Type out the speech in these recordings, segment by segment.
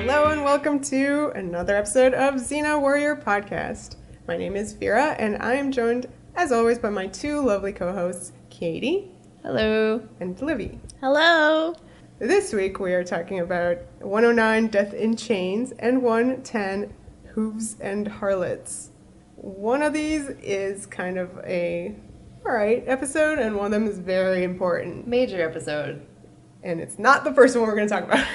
Hello and welcome to another episode of Xena Warrior Podcast. My name is Vera and I am joined, as always, by my two lovely co-hosts, Katie. Hello. And Livy. Hello. This week we are talking about 109 Death in Chains and 110 Hooves and Harlots. One of these is kind of a alright episode and one of them is very important. Major episode. And it's not the first one we're going to talk about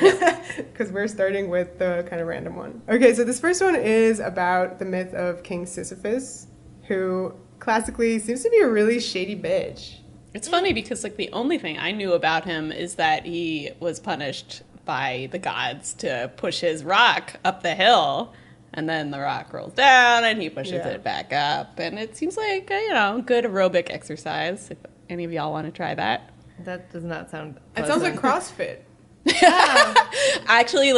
because we're starting with the kind of random one. Okay, so this first one is about the myth of King Sisyphus, who classically seems to be a really shady bitch. It's funny because, like, the only thing I knew about him is that he was punished by the gods to push his rock up the hill, and then the rock rolls down and he pushes it back up. And it seems like, good aerobic exercise, if any of y'all want to try that. That does not sound pleasant. It sounds like CrossFit. Actually,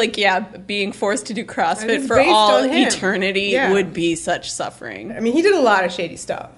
being forced to do CrossFit for all eternity would be such suffering. I mean, he did a lot of shady stuff.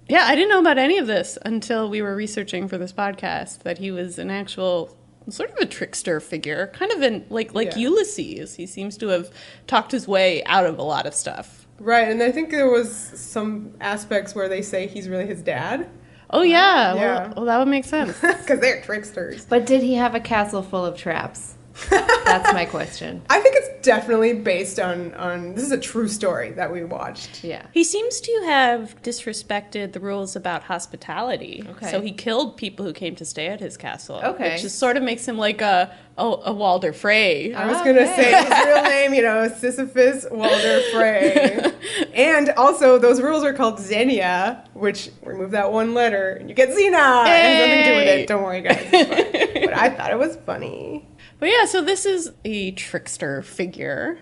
Yeah, I didn't know about any of this until we were researching for this podcast, that he was an actual sort of a trickster figure, kind of like Ulysses. He seems to have talked his way out of a lot of stuff. Right, and I think there was some aspects where they say he's really his dad. Oh, yeah. Well, that would make sense. Because they're tricksters. But did he have a castle full of traps? That's my question. I think it's definitely based on this is a true story that we watched. Yeah. He seems to have disrespected the rules about hospitality. Okay. So he killed people who came to stay at his castle. Okay. Which just sort of makes him like a Walder Frey. I was going to say his real name, Sisyphus Walder Frey. And also, those rules are called Xenia, which remove that one letter and you get Xena. It has nothing to do with it. Don't worry, guys. It's fine. But I thought it was funny. But yeah, so this is a trickster figure.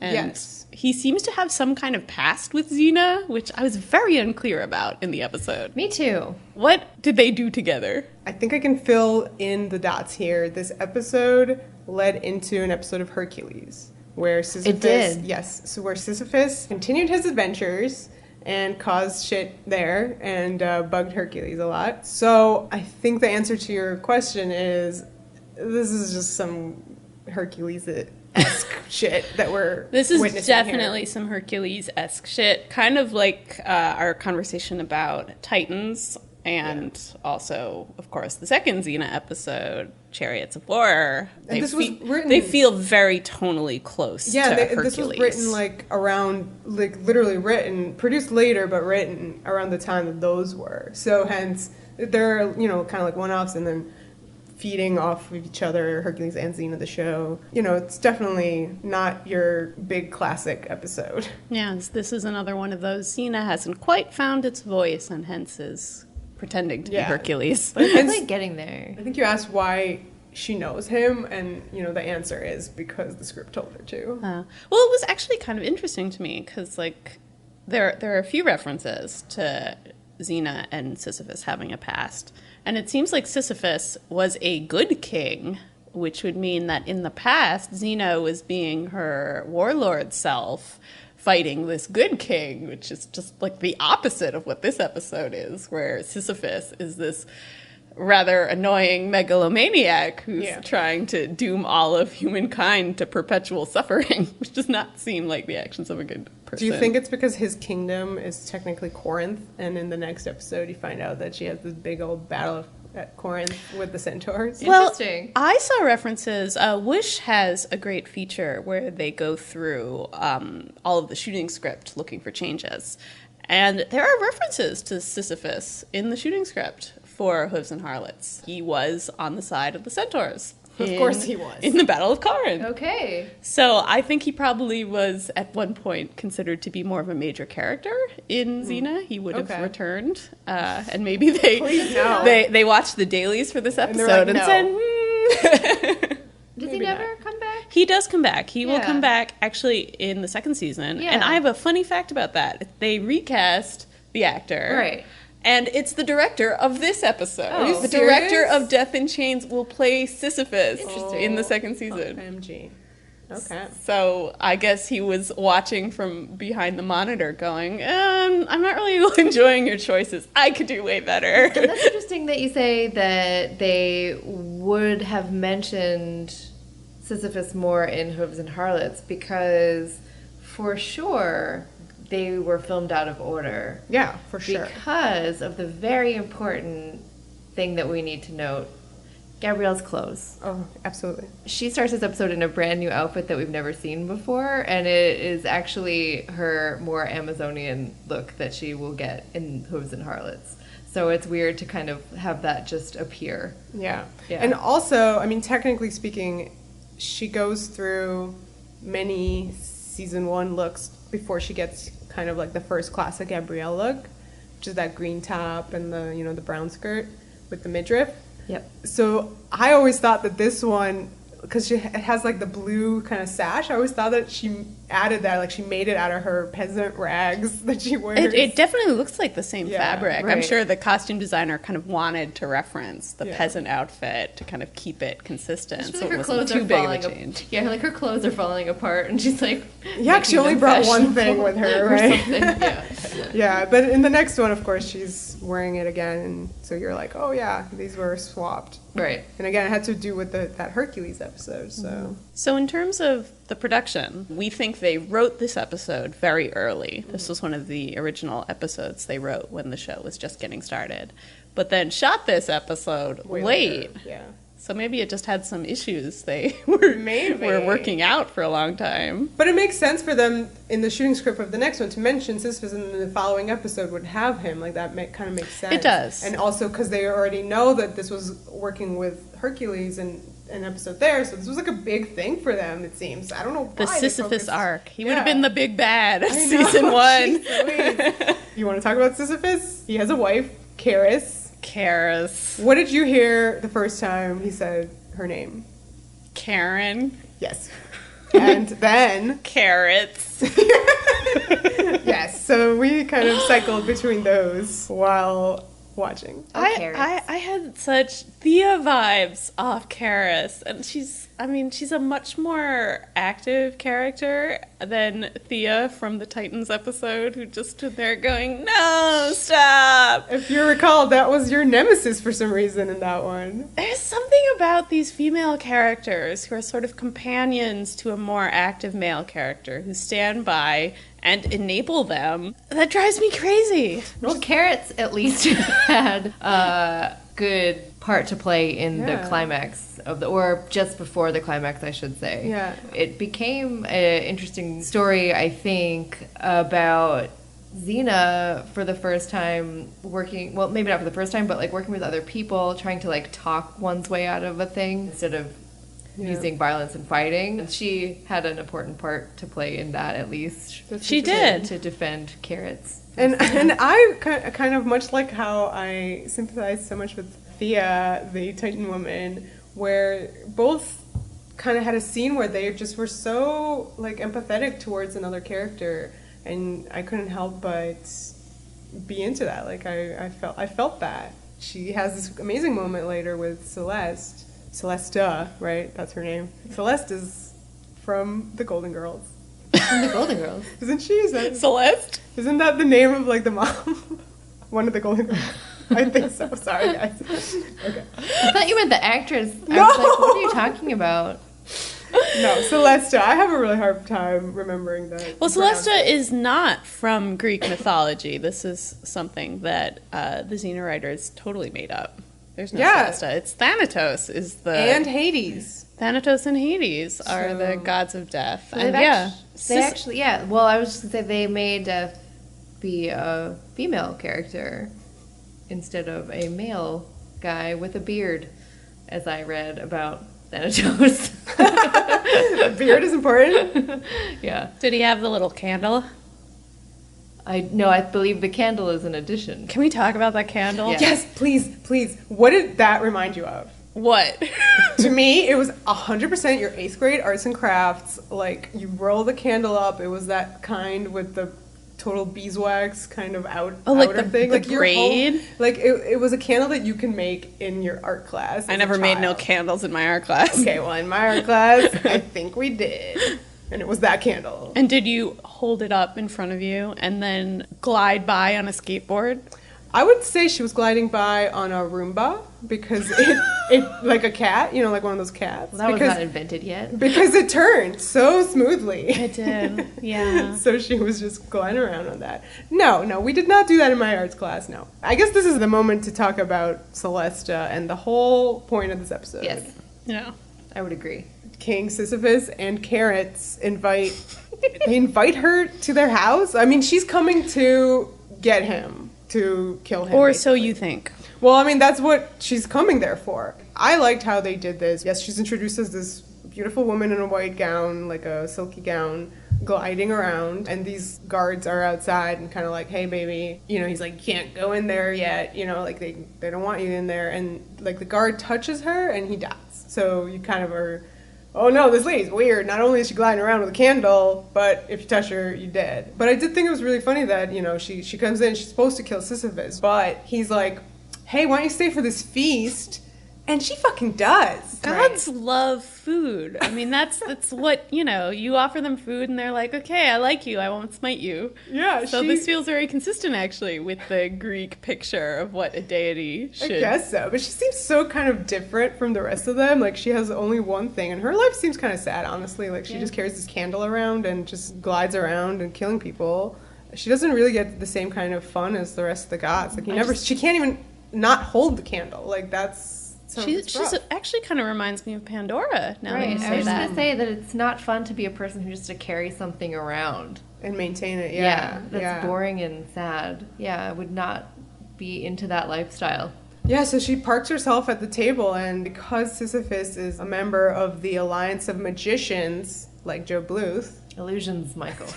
And yes. He seems to have some kind of past with Xena, which I was very unclear about in the episode. Me too. What did they do together? I think I can fill in the dots here. This episode led into an episode of Hercules, where Sisyphus... It did. Yes, so where Sisyphus continued his adventures and caused shit there and bugged Hercules a lot. So I think the answer to your question is... This is just some Hercules-esque shit that we're witnessing. This is definitely some Hercules-esque shit. Kind of like our conversation about Titans and also, of course, the second Xena episode, Chariots of War. They feel very tonally close to Hercules. This was written literally written, produced later, but written around the time that those were. So hence, they're, kind of like one-offs and then feeding off of each other, Hercules and Xena, the show. It's definitely not your big classic episode. Yeah, this is another one of those. Xena hasn't quite found its voice and hence is pretending to be Hercules. But it's like getting there. I think you asked why she knows him, and, the answer is because the script told her to. Well, it was actually kind of interesting to me, because, there are a few references to Xena and Sisyphus having a past. And it seems like Sisyphus was a good king, which would mean that in the past, Xena was being her warlord self, fighting this good king, which is just like the opposite of what this episode is, where Sisyphus is this rather annoying megalomaniac who's trying to doom all of humankind to perpetual suffering, which does not seem like the actions of a good person. Do you think it's because his kingdom is technically Corinth, and in the next episode you find out that she has this big old battle at Corinth with the centaurs? Well, interesting. I saw references. Wish has a great feature where they go through all of the shooting script looking for changes. And there are references to Sisyphus in the shooting script for Hooves and Harlots. He was on the side of the centaurs. Of course he was. In the Battle of Corinth. Okay. So I think he probably was at one point considered to be more of a major character in Xena. He would have returned. And maybe they watched the dailies for this episode and said, Does he never come back? He does come back. He will come back actually in the second season. Yeah. And I have a funny fact about that. They recast the actor. Right. And it's the director of this episode. Oh, the director of Death in Chains will play Sisyphus in the second season. OMG. Okay. So I guess he was watching from behind the monitor going, I'm not really enjoying your choices. I could do way better. And that's interesting that you say that they would have mentioned Sisyphus more in Hooves and Harlots because for sure they were filmed out of order. Yeah, for sure. Because of the very important thing that we need to note, Gabrielle's clothes. Oh, absolutely. She starts this episode in a brand new outfit that we've never seen before, and it is actually her more Amazonian look that she will get in Hooves and Harlots. So it's weird to kind of have that just appear. Yeah. Yeah. And also, I mean, technically speaking, she goes through many season 1 looks before she gets kind of like the first classic Gabrielle look, which is that green top and the, you know, the brown skirt with the midriff. Yep. So I always thought that this one, because it has like the blue kind of sash, I always thought that she added that, like she made it out of her peasant rags that she wears. It definitely looks like the same fabric. right. I'm sure the costume designer kind of wanted to reference the Yeah. peasant outfit to kind of keep it consistent, Just so like it her wasn't clothes too are big of a falling change. Yeah, like her clothes are falling apart, and she's like, Yeah, she making only them brought one thing fashionable with her, or right? something. Yeah. Yeah, but in the next one, of course, she's wearing it again, and so you're like, oh yeah, these were swapped. Right. And again, it had to do with that Hercules episode, so... So in terms of the production, we think they wrote this episode very early. This was one of the original episodes they wrote when the show was just getting started. But then shot this episode Way late. later, yeah. So maybe it just had some issues they were Maybe. working out for a long time. But it makes sense for them in the shooting script of the next one to mention Sisyphus, and then the following episode would have him. Like, that kind of makes sense. It does. And also because they already know that this was working with Hercules and an episode there, so this was like a big thing for them, it seems. I don't know why. The they Sisyphus focused- arc. He would Yeah. have been the big bad of I know. season 1. Jeez Louise. You want to talk about Sisyphus? He has a wife, Charis. Karis. What did you hear the first time he said her name? Karen. Yes. And then... Carrots. Yes, so we kind of cycled between those while watching. Carrots. I had such Thea vibes off Karis, and she's a much more active character than Thea from the Titans episode, who just stood there going, "No, stop." If you recall, that was your nemesis for some reason in that one. There's something about these female characters who are sort of companions to a more active male character who stand by and enable them that drives me crazy. Well, Carrots at least had a good part to play in the Yeah. climax of or just before the climax, I should say. Yeah. It became an interesting story, I think, about Xena for the first time working, well, maybe not for the first time, but like working with other people, trying to like talk one's way out of a thing instead of using violence and fighting. She had an important part to play in that, at least. She did. To defend Carrots. And I kind of, much like how I sympathize so much with Thea, the Titan woman, where both kind of had a scene where they just were so like empathetic towards another character, and I couldn't help but be into that. Like I felt that. She has this amazing moment later with Celesta, right? That's her name. Celeste is from the Golden Girls. From the Golden Girls. Isn't she? Celeste? Isn't that the name of like the mom? One of the Golden Girls. I think so. Sorry, guys. Okay. I thought you meant the actress. I No! was like, what are you talking about? No, Celesta. I have a really hard time remembering that. Well, Celesta is not from Greek mythology. This is something that the Xena writers totally made up. There's no Yeah. Celesta. It's Thanatos is the... And Hades. Thanatos and Hades are So- the gods of death. So And they've yeah. They actually, yeah. Well, I was just going to say they made Death be a female character instead of a male guy with a beard, as I read about Thanatos. Beard is important. Yeah. Did he have the little candle? I believe the candle is an addition. Can we talk about that candle? Yeah. Yes, please. What did that remind you of? What? To me, it was 100% your 8th grade arts and crafts. Like, you roll the candle up. It was that kind with the total beeswax kind of outer the thing. Like your braid? It was a candle that you can make in your art class. I as a never made no child. candles in my art class. Okay, well, in my art class, I think we did. And it was that candle. And did you hold it up in front of you and then glide by on a skateboard? I would say she was gliding by on a Roomba because it like a cat, you know, like one of those cats. Well, that was not invented yet. Because it turned so smoothly. It did, yeah. So she was just gliding around on that. No, we did not do that in my arts class, no. I guess this is the moment to talk about Celesta and the whole point of this episode. Yes. Yeah. I would agree. King Sisyphus and Carrots invite her to their house. I mean, she's coming to get him, to kill him. Or basically. so you think. Well, I mean, that's what she's coming there for. I liked how they did this. Yes, she's introduced as this beautiful woman in a white gown, like a silky gown, gliding around, and these guards are outside and kind of like, hey, baby, you know, he's like, you can't go in there yet, you know, like they don't want you in there, and like the guard touches her and he dies. So you kind of are, oh no, this lady's weird. Not only is she gliding around with a candle, but if you touch her, you're dead. But I did think it was really funny that, you know, she comes in, she's supposed to kill Sisyphus, but he's like, hey, why don't you stay for this feast? And she fucking does. Gods love food. I mean, that's what, you know, you offer them food and they're like, okay, I like you, I won't smite you. Yeah. So this feels very consistent, actually, with the Greek picture of what a deity should. I guess so. But she seems so kind of different from the rest of them. Like, she has only one thing. And her life seems kind of sad, honestly. Like, she just carries this candle around and just glides around and killing people. She doesn't really get the same kind of fun as the rest of the gods. Like, she can't even not hold the candle. Like, that's... She's actually kind of reminds me of Pandora now that you say that. I was going to say that it's not fun to be a person who just to carry something around. And maintain it, That's boring and sad. Yeah, I would not be into that lifestyle. Yeah, so she parks herself at the table, and because Sisyphus is a member of the Alliance of Magicians, like Joe Bluth... Illusions, Michael.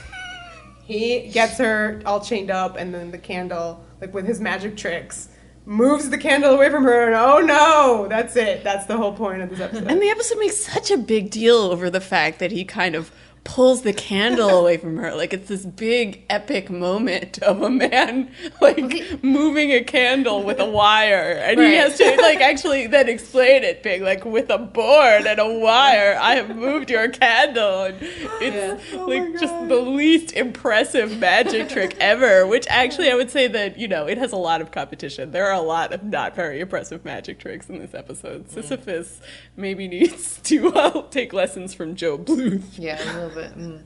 He gets her all chained up, and then the candle, like with his magic tricks... moves the candle away from her, and oh no, that's it. That's the whole point of this episode. And the episode makes such a big deal over the fact that he kind of pulls the candle away from her. Like, it's this big, epic moment of a man, like, moving a candle with a wire. And he has to, like, actually then explain it, being like, with a board and a wire, I have moved your candle. And it's, just the least impressive magic trick ever, which actually I would say that, you know, it has a lot of competition. There are a lot of not very impressive magic tricks in this episode. Sisyphus maybe needs to take lessons from Joe Bluth. Yeah, a little bit.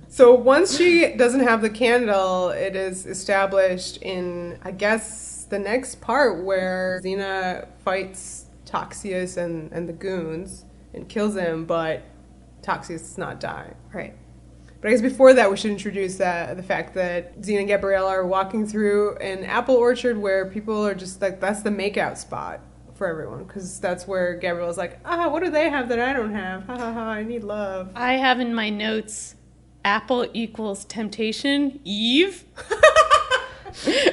So once she doesn't have the candle, it is established in, I guess, the next part where Xena fights Toxius and the goons and kills him, but Toxius does not die. Right. But I guess before that, we should introduce the fact that Xena and Gabrielle are walking through an apple orchard where people are just like, that's the makeout spot for everyone, because that's where Gabrielle's like, what do they have that I don't have? Ha ha ha, I need love. I have in my notes, apple equals temptation, Eve.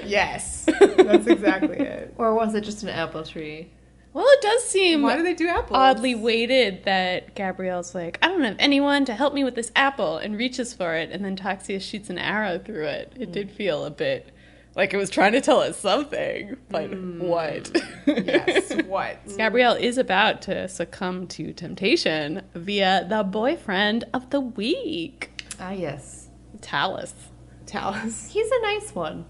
Yes, that's exactly it. Or was it just an apple tree? Well, it does seem Why do they do apples? oddly weighted that Gabrielle's like, I don't have anyone to help me with this apple, and reaches for it, and then Toxius shoots an arrow through it. It did feel a bit like it was trying to tell us something, but what? Yes, what? Gabrielle is about to succumb to temptation via the boyfriend of the week. Ah, yes. Talus. He's a nice one.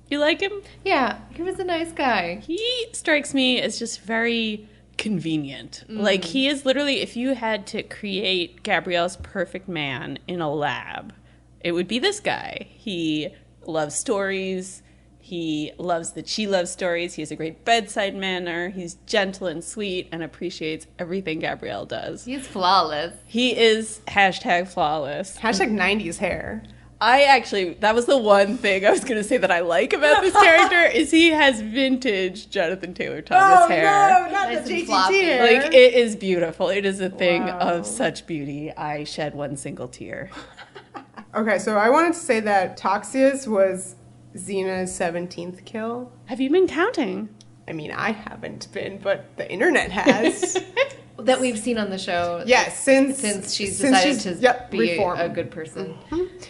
You like him? Yeah, he was a nice guy. He strikes me as just very convenient. Like, he is literally, if you had to create Gabrielle's perfect man in a lab, it would be this guy. He loves stories. He loves that she loves stories. He has a great bedside manner. He's gentle and sweet and appreciates everything Gabrielle does. He's flawless. He is #flawless. #90s hair. That was the one thing I was going to say that I like about this character is he has vintage Jonathan Taylor Thomas hair. No, not Nice the and JTT floppy. hair. Like, it is beautiful. It is a thing Wow. of such beauty. I shed one single tear. Okay, so I wanted to say that Toxius was Xena's 17th kill. Have you been counting? I mean, I haven't been, but the internet has. That we've seen on the show. Yes, Since she's decided to be reformed. a good person.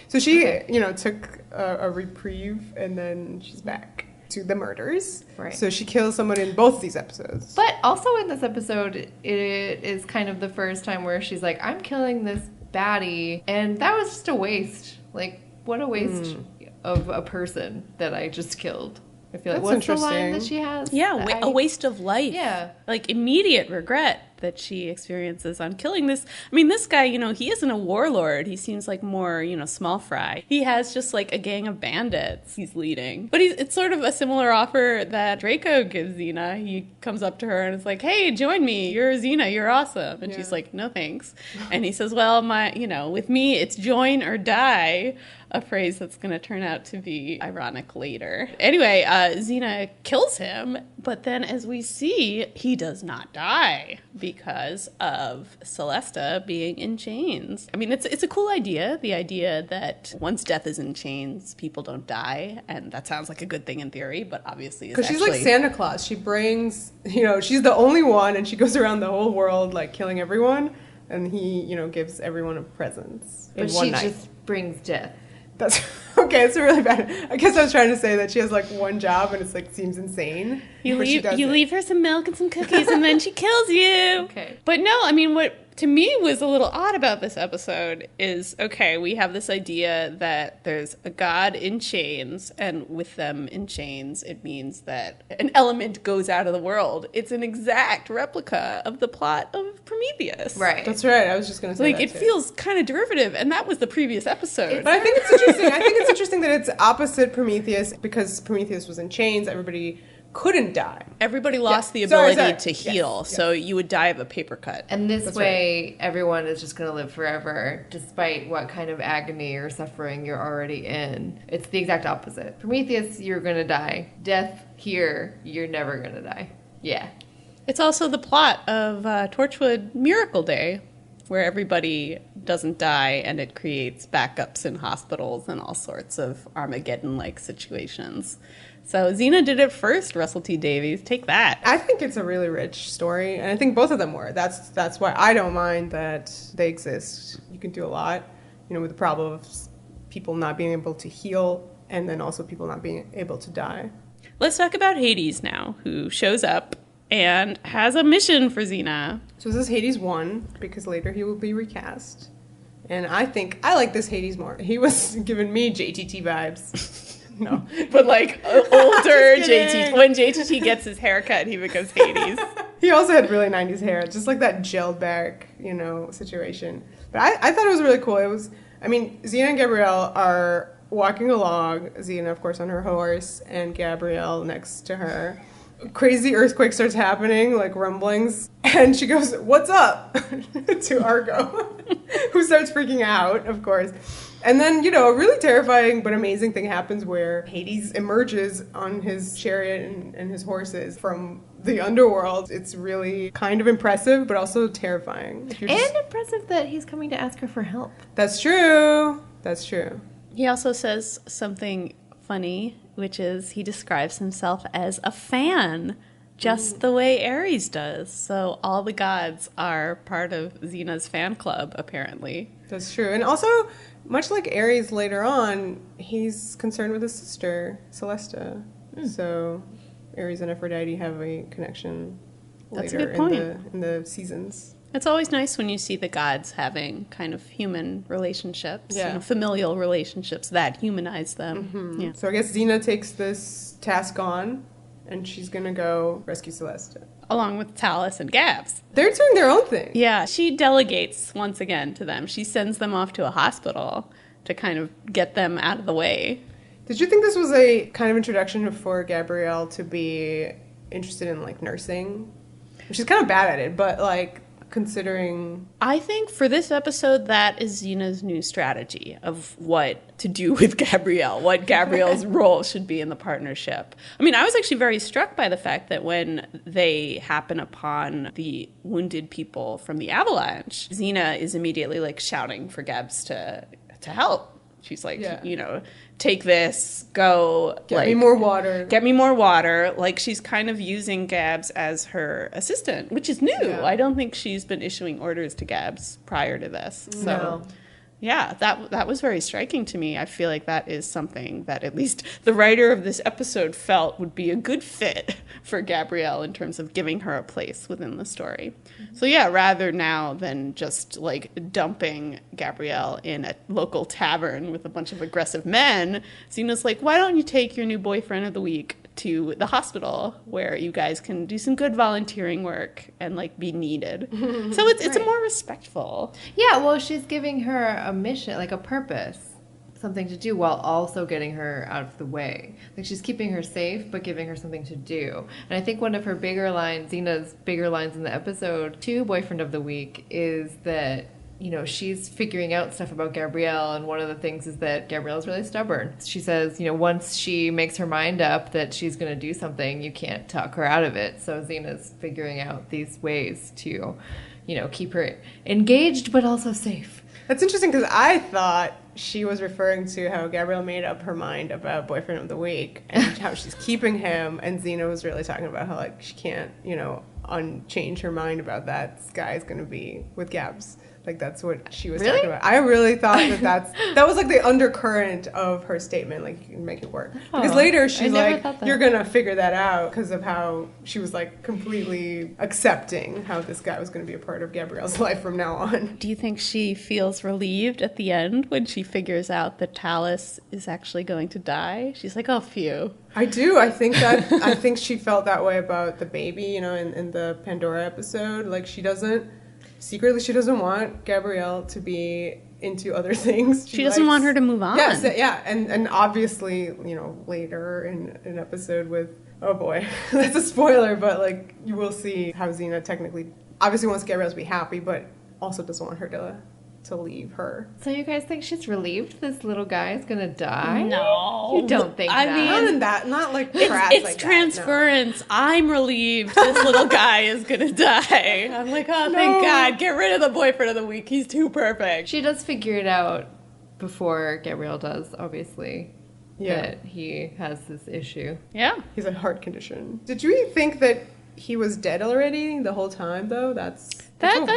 So she, took a reprieve, and then she's back to the murders. Right. So she kills someone in both these episodes. But also in this episode, it is kind of the first time where she's like, I'm killing this baddie, and that was just a waste. Like, what a waste of a person that I just killed. I feel like, That's what's the line that interesting. she has? Yeah, a waste of life. Yeah. Like immediate regret that she experiences on killing this. I mean, this guy, he isn't a warlord. He seems like more, small fry. He has just like a gang of bandits he's leading. But it's sort of a similar offer that Draco gives Xena. He comes up to her and is like, hey, join me. You're Xena. You're awesome. And she's like, no, thanks. And he says, well, with me, it's join or die. A phrase that's going to turn out to be ironic later. Anyway, Xena kills him, but then as we see, he does not die because of Celesta being in chains. I mean, it's a cool idea, the idea that once death is in chains, people don't die, and that sounds like a good thing in theory, but obviously it's Because she's like Santa Claus. She brings, she's the only one, and she goes around the whole world, like, killing everyone, and he, gives everyone a presents in But one she night. just brings death. That's okay. It's really bad. I guess I was trying to say that she has like one job, and it's like seems insane. You but she does it. leave her some milk and some cookies, and then she kills you. Okay. But no, I mean, what to me was a little odd about this episode is, okay, we have this idea that there's a god in chains, and with them in chains, it means that an element goes out of the world. It's an exact replica of the plot of Prometheus. Right. That's right. I was just going to say Like, that it too. feels kind of derivative, and that was the previous episode. But I think it's interesting. I think it's interesting that it's opposite Prometheus because Prometheus was in chains. Everybody couldn't die. Everybody lost the Sorry, ability sorry. to heal, Yes. so you would die of a paper cut. And this That's way, everyone is just going to live forever, despite what kind of agony or suffering you're already in. It's the exact opposite. Prometheus, you're going to die. Death, here, you're never going to die. Yeah. It's also the plot of Torchwood Miracle Day, where everybody doesn't die and it creates backups in hospitals and all sorts of Armageddon-like situations. So Xena did it first, Russell T Davies. Take that. I think it's a really rich story, and I think both of them were. That's why I don't mind that they exist. You can do a lot, with the problem of people not being able to heal, and then also people not being able to die. Let's talk about Hades now, who shows up and has a mission for Xena. So this is Hades 1, because later he will be recast. And I think I like this Hades more. He was giving me JTT vibes. No. But like older Just JTT. kidding. When JTT gets his haircut, he becomes Hades. He also had really 90s hair, just like that gelled back, situation. But I thought it was really cool. Xena and Gabrielle are walking along, Xena, of course, on her horse, and Gabrielle next to her. Crazy earthquake starts happening, like rumblings, and she goes, "What's up?" to Argo, who starts freaking out, of course. And then, a really terrifying but amazing thing happens where Hades emerges on his chariot and his horses from the underworld. It's really kind of impressive, but also terrifying. And impressive that he's coming to ask her for help. That's true. That's true. He also says something funny, which is he describes himself as a fan, just the way Ares does. So all the gods are part of Xena's fan club, apparently. That's true. And also, much like Ares later on, he's concerned with his sister, Celesta. So Ares and Aphrodite have a connection That's a later good point. in the seasons. It's always nice when you see the gods having kind of human relationships, Yeah. familial relationships that humanize them. Mm-hmm. Yeah. So I guess Xena takes this task on, and she's going to go rescue Celesta. Along with Talus and Gabs. They're doing their own thing. Yeah, she delegates once again to them. She sends them off to a hospital to kind of get them out of the way. Did you think this was a kind of introduction for Gabrielle to be interested in, like, nursing? She's kind of bad at it, but, like, considering... I think for this episode, that is Xena's new strategy of what to do with Gabrielle, what Gabrielle's role should be in the partnership. I mean, I was actually very struck by the fact that when they happen upon the wounded people from the avalanche, Xena is immediately, like, shouting for Gabs to help. She's like, take this, go. Get me more water. Get me more water. Like, she's kind of using Gabs as her assistant, which is new. Yeah. I don't think she's been issuing orders to Gabs prior to this. So, No. yeah, that was very striking to me. I feel like that is something that at least the writer of this episode felt would be a good fit for Gabrielle in terms of giving her a place within the story. So yeah, rather now than just like dumping Gabrielle in a local tavern with a bunch of aggressive men, Xena's like, why don't you take your new boyfriend of the week to the hospital where you guys can do some good volunteering work and like be needed. So it's a more respectful. Yeah, well, she's giving her a mission, like a purpose, something to do, while also getting her out of the way. Like, she's keeping her safe, but giving her something to do. And I think one of her bigger lines, Xena's bigger lines in the episode to Boyfriend of the Week, is that, you know, she's figuring out stuff about Gabrielle, and one of the things is that Gabrielle's really stubborn. She says, you know, once she makes her mind up that she's going to do something, you can't talk her out of it. So Xena's figuring out these ways to, you know, keep her engaged, but also safe. That's interesting because I thought she was referring to how Gabrielle made up her mind about Boyfriend of the Week and how she's keeping him, and Xena was really talking about how, like, she can't, you know, change her mind about that. This guy's going to be with Gabs. Like, that's what she was talking about. I really thought that was like the undercurrent of her statement. Like, you can make it work. Because later she's like, you're going to figure that out, because of how she was like completely accepting how this guy was going to be a part of Gabrielle's life from now on. Do you think she feels relieved at the end when she figures out that Talus is actually going to die? She's like, oh, phew. I do. I think she felt that way about the baby, you know, in the Pandora episode. Like, she doesn't want Gabrielle to be into other things. She doesn't want her to move on. Yes, yeah. And obviously, you know, later in an episode with, oh boy, that's a spoiler, but like, you will see how Xena technically obviously wants Gabrielle to be happy, but also doesn't want her to leave her. So you guys think she's relieved this little guy is gonna die? No. You don't think that? I mean, not like it's like transference. That, no. I'm relieved this little guy is gonna die. I'm like, oh, thank God. Get rid of the Boyfriend of the Week. He's too perfect. She does figure it out before Gabrielle does, obviously. Yeah. That he has this issue. Yeah. He's a heart condition. Did you think that he was dead already the whole time, though? That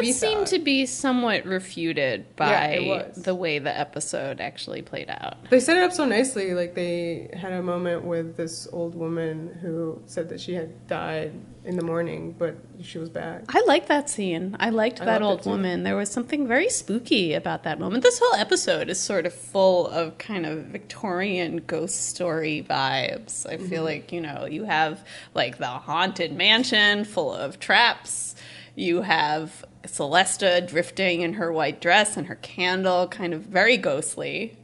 seemed to be somewhat refuted by the way the episode actually played out. They set it up so nicely. Like, they had a moment with this old woman who said that she had died in the morning, but she was back. I liked that scene. I liked that old woman. There was something very spooky about that moment. This whole episode is sort of full of kind of Victorian ghost story vibes. I feel like, you know, you have like the haunted mansion full of traps. You have Celesta drifting in her white dress and her candle, kind of very ghostly.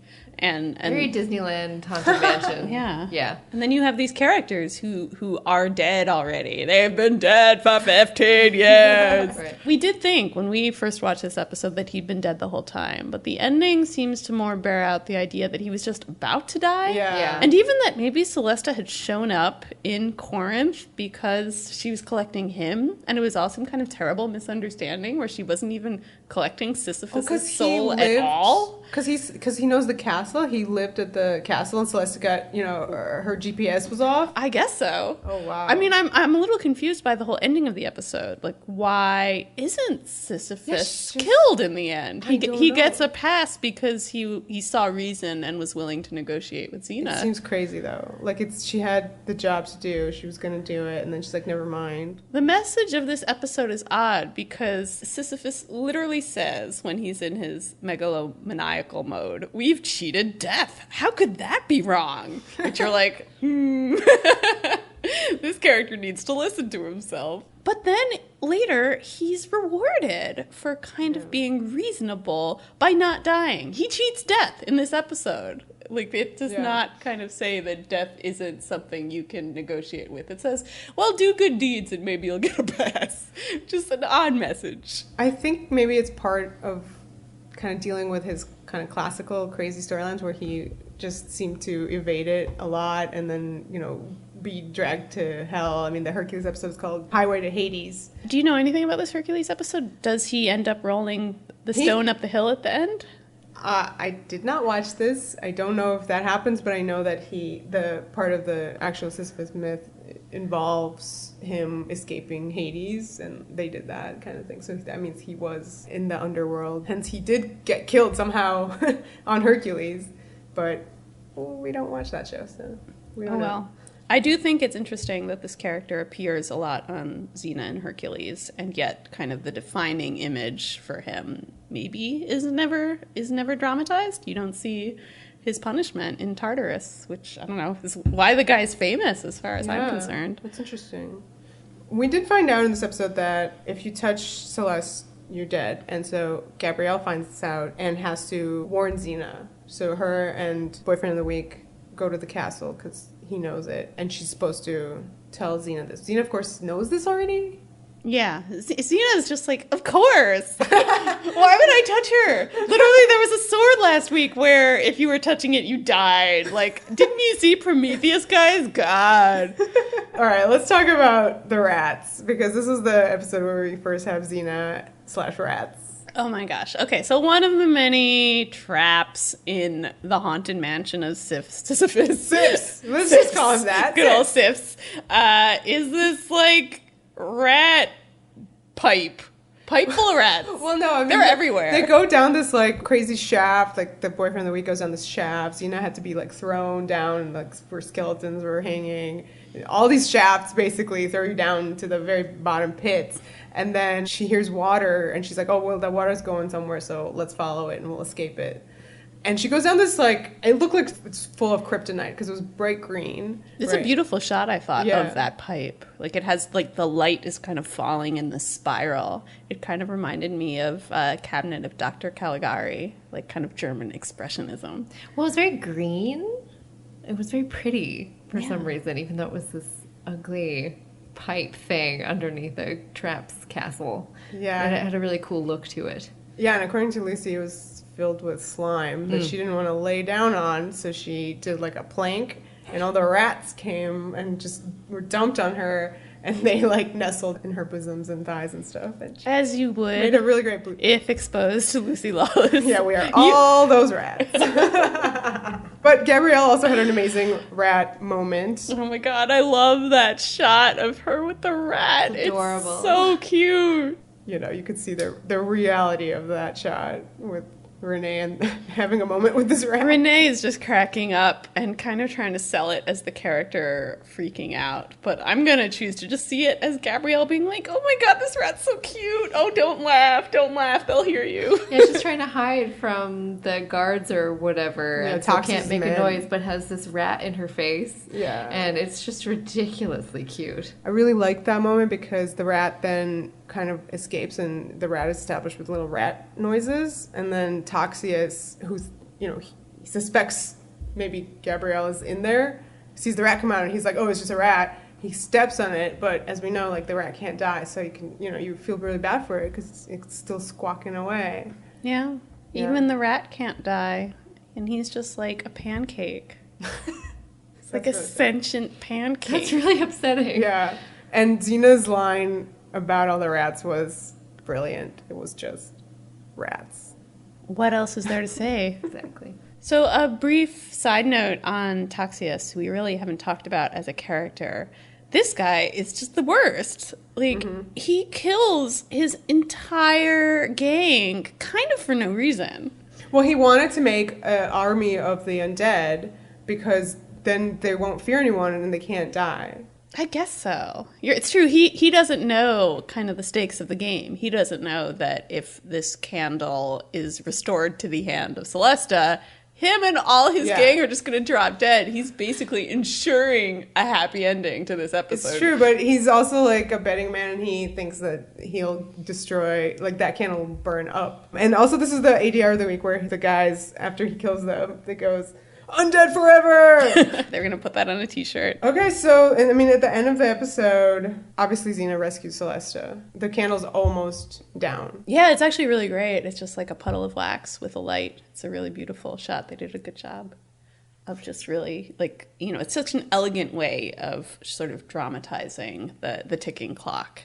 And very Disneyland haunted mansion. Yeah. And then you have these characters who are dead already. They've been dead for 15 years. Right. We did think when we first watched this episode that he'd been dead the whole time, but the ending seems to more bear out the idea that he was just about to die. Yeah. And even that maybe Celesta had shown up in Corinth because she was collecting him, and it was all some kind of terrible misunderstanding where she wasn't even collecting Sisyphus' soul at all. Because he knows the castle. He lived at the castle, and Celeste got, you know, her GPS was off. I guess so. Oh, wow. I mean, I'm a little confused by the whole ending of the episode. Like, why isn't Sisyphus killed in the end? He gets a pass because he saw reason and was willing to negotiate with Xena. It seems crazy, though. Like, she had the job to do. She was going to do it, and then she's like, never mind. The message of this episode is odd because Sisyphus literally says when he's in his megalomaniacal mode, we've cheated death. How could that be wrong? But you're like, this character needs to listen to himself. But then later, he's rewarded for kind of being reasonable by not dying. He cheats death in this episode. Like, it does not kind of say that death isn't something you can negotiate with. It says, well, do good deeds and maybe you'll get a pass. Just an odd message. I think maybe it's part of kind of dealing with his kind of classical crazy storylines where he just seemed to evade it a lot and then, you know, be dragged to hell. I mean, the Hercules episode is called Highway to Hades. Do you know anything about this Hercules episode? Does he end up rolling the stone up the hill at the end? I did not watch this. I don't know if that happens, but I know that the part of the actual Sisyphus myth involves him escaping Hades, and they did that kind of thing. So that means he was in the underworld. Hence, he did get killed somehow on Hercules, but we don't watch that show, so we don't know. I do think it's interesting that this character appears a lot on Xena and Hercules, and yet kind of the defining image for him maybe is never dramatized. You don't see his punishment in Tartarus, which, I don't know, is why the guy's famous as far as I'm concerned. That's interesting. We did find out in this episode that if you touch Celeste, you're dead. And so Gabrielle finds this out and has to warn Xena. So her and Boyfriend of the Week go to the castle because he knows it. And she's supposed to tell Xena this. Xena, of course, knows this already. Yeah, Xena is just like, of course. Why would I touch her? Literally, there was a sword last week where if you were touching it, you died. Like, didn't you see Prometheus, guys? God. All right, let's talk about the rats, because this is the episode where we first have Xena/rats. Oh my gosh. Okay, so one of the many traps in the haunted mansion of Sisyphus. Sifs. Let's just call him that. Good old Sifs. Is this, like, rat pipe full of rats. Well, no, I mean, they're everywhere. They go down this like crazy shaft. Like the Boyfriend of the Week goes down this shaft. Xena had to be like thrown down, like where skeletons were hanging. All these shafts basically throw you down to the very bottom pits. And then she hears water, and she's like, "Oh well, that water's going somewhere, so let's follow it and we'll escape it." And she goes down this, like, it looked like it's full of kryptonite because it was bright green. It's a beautiful shot, I thought, of that pipe. Like, it has, like, the light is kind of falling in the spiral. It kind of reminded me of Cabinet of Dr. Caligari, like, kind of German expressionism. Well, it was very green. It was very pretty for some reason, even though it was this ugly pipe thing underneath the trap's castle. Yeah. And it had a really cool look to it. Yeah, and according to Lucy, it was filled with slime that she didn't want to lay down on, so she did like a plank, and all the rats came and just were dumped on her, and they like nestled in her bosoms and thighs and stuff. And as you would. Made a really great if exposed to Lucy Lawless. Yeah, we are all those rats. But Gabrielle also had an amazing rat moment. Oh my god, I love that shot of her with the rat. It's adorable. It's so cute. You know, you could see the reality of that shot with Renee and having a moment with this rat. Renee is just cracking up and kind of trying to sell it as the character freaking out. But I'm going to choose to just see it as Gabrielle being like, oh my god, this rat's so cute. Oh, don't laugh, they'll hear you. Yeah, she's trying to hide from the guards or whatever. Yeah, and so can't make a noise, but has this rat in her face. Yeah. And it's just ridiculously cute. I really liked that moment because the rat then kind of escapes, and the rat is established with little rat noises, and then Toxius, who's, you know, he suspects maybe Gabrielle is in there, sees the rat come out, and he's like, oh, it's just a rat. He steps on it, but as we know, like, the rat can't die, so you can, you know, you feel really bad for it because it's still squawking away. Yeah. Even the rat can't die, and he's just like a pancake. It's like a sentient pancake. That's really upsetting. Yeah. And Xena's line about all the rats was brilliant. It was just rats. What else is there to say? Exactly. So a brief side note on Toxius, who we really haven't talked about as a character. This guy is just the worst. Like, he kills his entire gang kind of for no reason. Well, he wanted to make an army of the undead because then they won't fear anyone and they can't die. I guess so. It's true. He doesn't know kind of the stakes of the game. He doesn't know that if this candle is restored to the hand of Celesta, him and all his gang are just going to drop dead. He's basically ensuring a happy ending to this episode. It's true, but he's also like a betting man, and he thinks that he'll destroy, like, that candle will burn up. And also this is the ADR of the week where the guys, after he kills them, it goes, undead forever! They're going to put that on a t-shirt. Okay, so, I mean, at the end of the episode, obviously Xena rescues Celesta. The candle's almost down. Yeah, it's actually really great. It's just like a puddle of wax with a light. It's a really beautiful shot. They did a good job of just really, like, you know, it's such an elegant way of sort of dramatizing the ticking clock.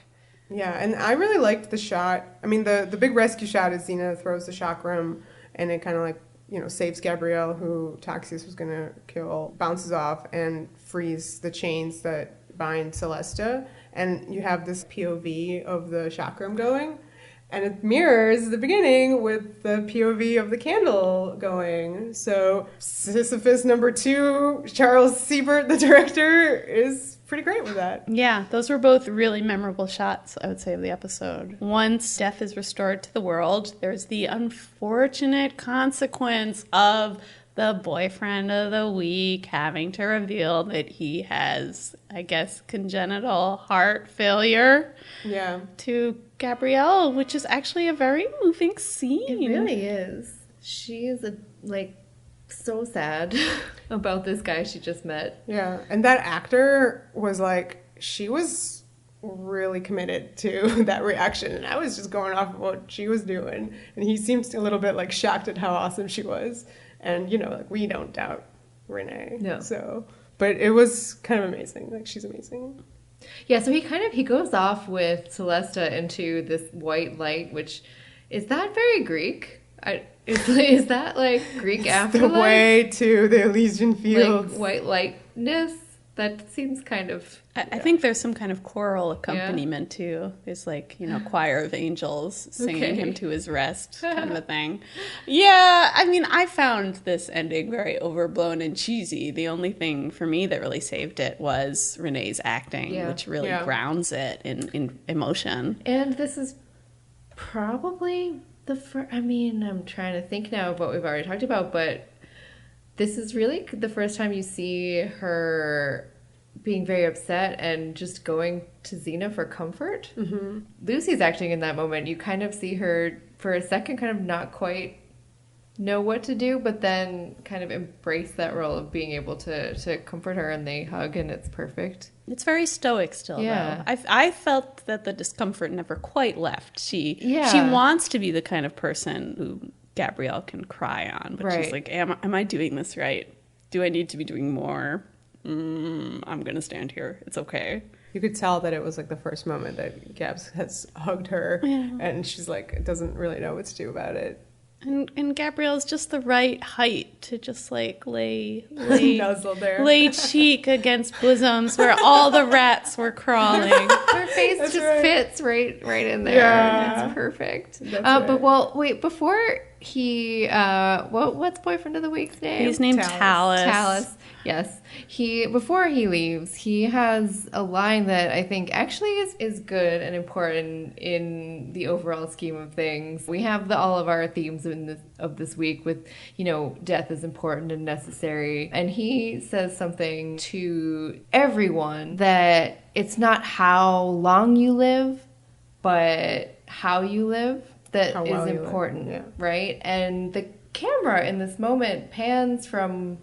Yeah, and I really liked the shot. I mean, the big rescue shot is Xena throws the chakram, and it kind of like, you know, saves Gabrielle, who Toxius was going to kill, bounces off and frees the chains that bind Celesta. And you have this POV of the chakram going. And it mirrors the beginning with the POV of the candle going. So Sisyphus #2, Charles Siebert, the director, is pretty great with that. Yeah, those were both really memorable shots, I would say, of the episode. Once death is restored to the world, there's the unfortunate consequence of the boyfriend of the week having to reveal that he has, I guess, congenital heart failure Yeah. to Gabrielle, which is actually a very moving scene. It really is. She is so sad about this guy she just met. Yeah. And that actor was like, she was really committed to that reaction. And I was just going off of what she was doing. And he seems a little bit like shocked at how awesome she was. And, you know, like we don't doubt Renee. No. So, but it was kind of amazing. Like, she's amazing. Yeah, so he goes off with Celesta into this white light, which is that very Greek? Is that like Greek afterlife? The way to the Elysian Fields. Like white lightness? That seems kind of... I think there's some kind of choral accompaniment too. There's like, you know, choir of angels singing him to his rest kind of a thing. Yeah, I mean, I found this ending very overblown and cheesy. The only thing for me that really saved it was Renee's acting, which really grounds it in emotion. And this is probably the first... I mean, I'm trying to think now of what we've already talked about, but this is really the first time you see her being very upset and just going to Xena for comfort. Mm-hmm. Lucy's acting in that moment. You kind of see her for a second kind of not quite know what to do, but then kind of embrace that role of being able to comfort her, and they hug and it's perfect. It's very stoic still, though. I felt that the discomfort never quite left. She wants to be the kind of person who Gabrielle can cry on, but she's like, am I doing this right? Do I need to be doing more? I'm gonna stand here. It's okay. You could tell that it was like the first moment that Gabs has hugged her, and she's like, doesn't really know what to do about it. And Gabrielle's just the right height to just like lay nuzzle there, lay cheek against bosoms where all the rats were crawling. Her face fits right in there. Yeah. It's perfect. But wait, before he what's boyfriend of the week's name? He's named Talus. Yes. Before he leaves, he has a line that I think actually is good and important in the overall scheme of things. We have all of our themes of this week with, you know, death is important and necessary. And he says something to everyone that it's not how long you live, but how you live that is important, right? And the camera in this moment pans from...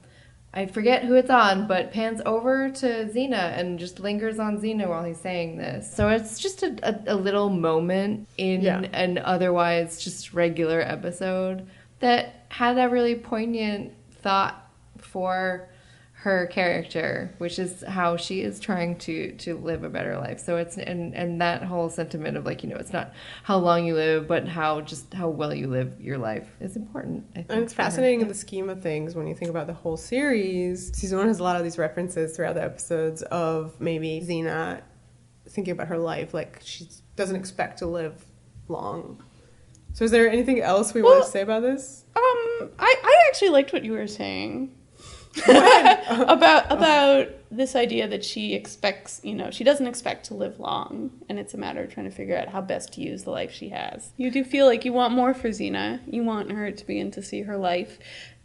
I forget who it's on, but pans over to Xena and just lingers on Xena while he's saying this. So it's just a little moment in an otherwise just regular episode that had a really poignant thought for her character, which is how she is trying to live a better life. So it's and that whole sentiment of like, you know, it's not how long you live, but how well you live your life is important, I think. And it's fascinating in the scheme of things when you think about the whole series. Season 1 has a lot of these references throughout the episodes of maybe Xena thinking about her life, like she doesn't expect to live long. So is there anything else we want to say about this? I actually liked what you were saying. about this idea that she expects, you know, she doesn't expect to live long, and it's a matter of trying to figure out how best to use the life she has. You do feel like you want more for Xena. You want her to begin to see her life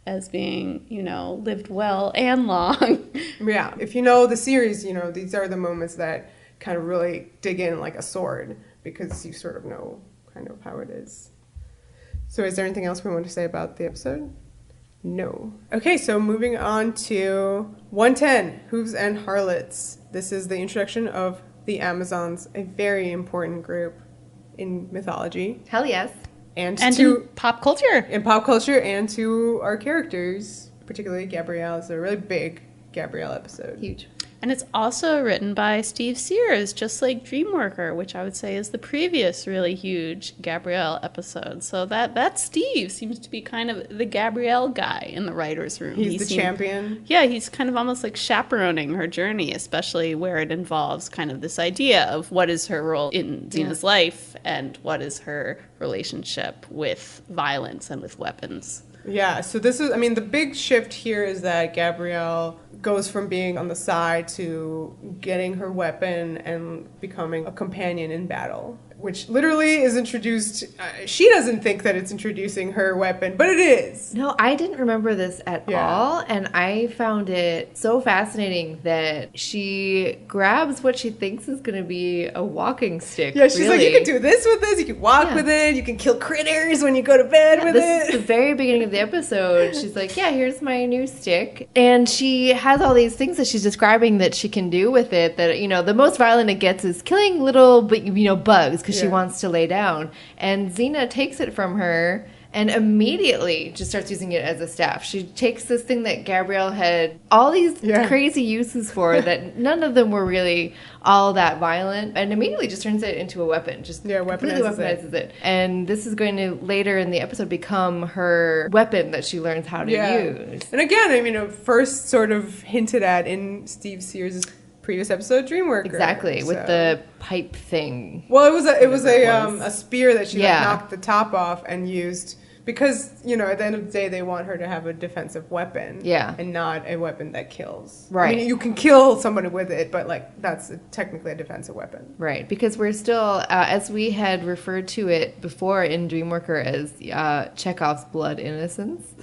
as being, you know, lived well and long. Yeah, if you know the series, you know, these are the moments that kind of really dig in like a sword, because you sort of know kind of how it is. So is there anything else we want to say about the episode? No. Okay, so moving on to 110, Hooves and Harlots. This is the introduction of the Amazons, a very important group in mythology. Hell yes. And to pop culture. In pop culture, and to our characters, particularly Gabrielle. It's a really big Gabrielle episode. Huge. And it's also written by Steve Sears, just like Dreamworker, which I would say is the previous really huge Gabrielle episode. So that Steve seems to be kind of the Gabrielle guy in the writer's room. He's the champion. Yeah, he's kind of almost like chaperoning her journey, especially where it involves kind of this idea of what is her role in Xena's life and what is her relationship with violence and with weapons. Yeah, so this is, I mean, the big shift here is that Gabrielle goes from being on the side to getting her weapon and becoming a companion in battle. which literally is introduced. She doesn't think that it's introducing her weapon, but it is. No, I didn't remember this at Yeah. all, and I found it so fascinating that she grabs what she thinks is going to be a walking stick. Yeah, she's like, really. you can do this with this, you can walk Yeah. with it, you can kill critters when you go to bed with This is it. the very beginning of the episode. She's like, yeah, here's my new stick. And she has all these things that she's describing that she can do with it that, you know, the most violent it gets is killing little, bugs because she Yeah. wants to lay down. And Xena takes it from her and immediately just starts using it as a staff. She takes this thing that Gabrielle had all these Yeah. crazy uses for that none of them were really all that violent, and immediately just turns it into a weapon. Just completely weaponizes it. And this is going to later in the episode become her weapon that she learns how to use. And again, I mean, it first sort of hinted at in Steve Sears' previous episode, Dreamworker. Exactly, with So- the pipe thing. Well, it was was. a spear that she like, Yeah. knocked the top off and used because, you know, at the end of the day they want her to have a defensive weapon. Yeah. And not a weapon that kills. Right. I mean, you can kill somebody with it, but like that's technically a defensive weapon. Right, because we're still, as we had referred to it before in Dreamworker as Chekhov's blood innocence,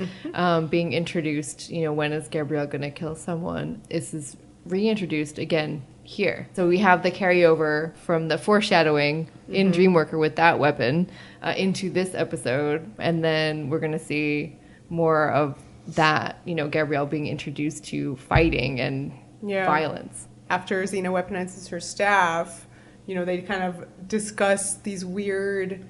being introduced, you know, when is Gabrielle going to kill someone? This is reintroduced again here. So we have the carryover from the foreshadowing in Dreamworker with that weapon into this episode, and then we're going to see more of that, you know, Gabrielle being introduced to fighting and violence. After Xena weaponizes her staff, you know, they kind of discuss these weird,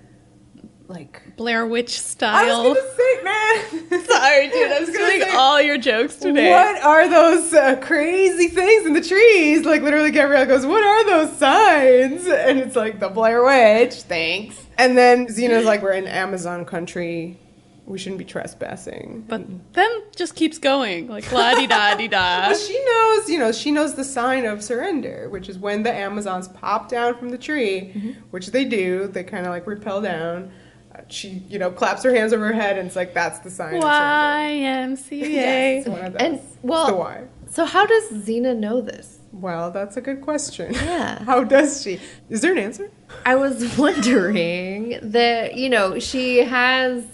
like... Blair Witch I style. was gonna say, man! Sorry, dude. I'm was gonna stealing say, all your jokes today. What are those crazy things in the trees? Like, literally, Gabrielle goes, what are those signs? And it's like, the Blair Witch, thanks. And then Xena's like, we're in Amazon country. We shouldn't be trespassing. But then just keeps going, like la-di-da-di-da. But she knows, you know, she knows the sign of surrender, which is when the Amazons pop down from the tree, which they do. They kind of like rappel down. She, you know, claps her hands over her head, and it's like, that's the sign of surrender. YMCA. Yes, it's one of those. And, well, It's the Y. So how does Xena know this? Well, that's a good question. Yeah. How does she? Is there an answer? I was wondering that, you know, she knows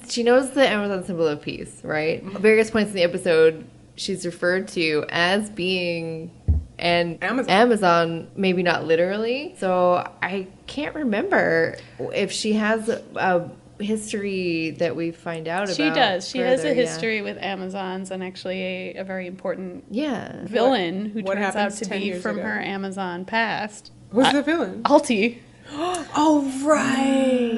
the Amazon symbol of peace, right? At various points in the episode, she's referred to as being an Amazon, maybe not literally. So I can't remember if she has a history that we find out about. She does. She has a further, history with Amazons, and actually a very important Yeah. villain who What turns out happens to 10 be years from ago? her Amazon past. Who's the villain? Alti. Oh, right.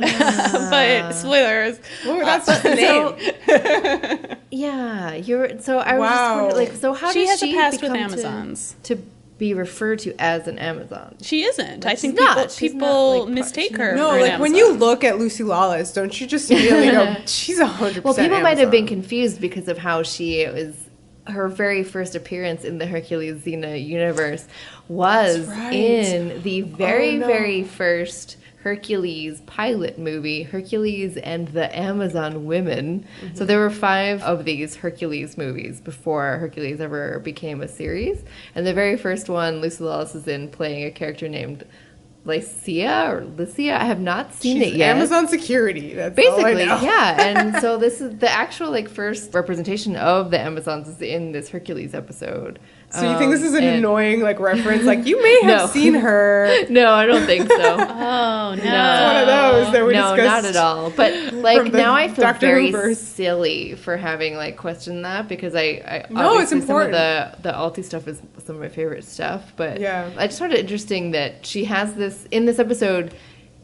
But spoilers. Oh, that's just the name. Yeah. So I was just Wow. wondering, like, so how She does has a she past with become Amazons. to be referred to as an Amazon? She isn't. I She's think not. She's people not, like, mistake her No, for an like when Amazon. you look at Lucy Lawless, don't you just immediately go, she's 100% Well, people might have been Amazon. confused because of how she was. Her very first appearance in the Hercules Xena universe was That's right. in the very, Oh, no. very first Hercules pilot movie, Hercules and the Amazon Women. So there were 5 of these Hercules movies before Hercules ever became a series. And the very first one, Lucy Lawless is in playing a character named Lycia or Lycia. I have not seen She's it yet. Amazon security. That's all I Basically, know. yeah. And so this is the actual like first representation of the Amazons is in this Hercules episode. So you think this is an and- annoying like reference? Like you may have No. seen her. No, I don't think so. Oh, no. It's one of those that we No, discussed. not at all. But like from the now I feel Dr. very Hoovers. silly for having like questioned that because I No, it's obviously important. Some of the Alti stuff is some of my favorite stuff. But Yeah. I just found it interesting that she has this in this episode.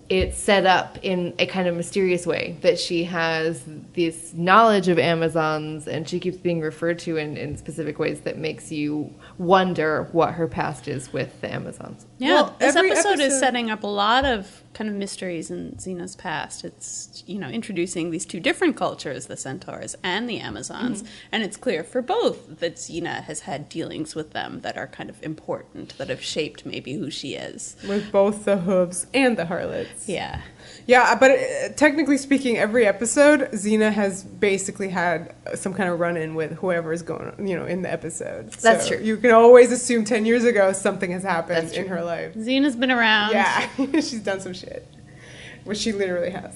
It's set up in a kind of mysterious way that she has this knowledge of Amazons and she keeps being referred to in specific ways that makes you wonder what her past is with the Amazons. Yeah, Well, this every episode is episode- setting up a lot of kind of mysteries in Xena's past. It's, you know, introducing these 2 different cultures, the Centaurs and the Amazons, and it's clear for both that Xena has had dealings with them that are kind of important, that have shaped maybe who she is. With both the Hooves and the Harlots. Yeah. Yeah, but technically speaking, every episode, Xena has basically had some kind of run-in with whoever is going on, you know, in the episode. That's So true. You can always assume 10 years ago something has happened That's in true. her life. Xena's been around. Yeah, she's done some shit. which she literally has.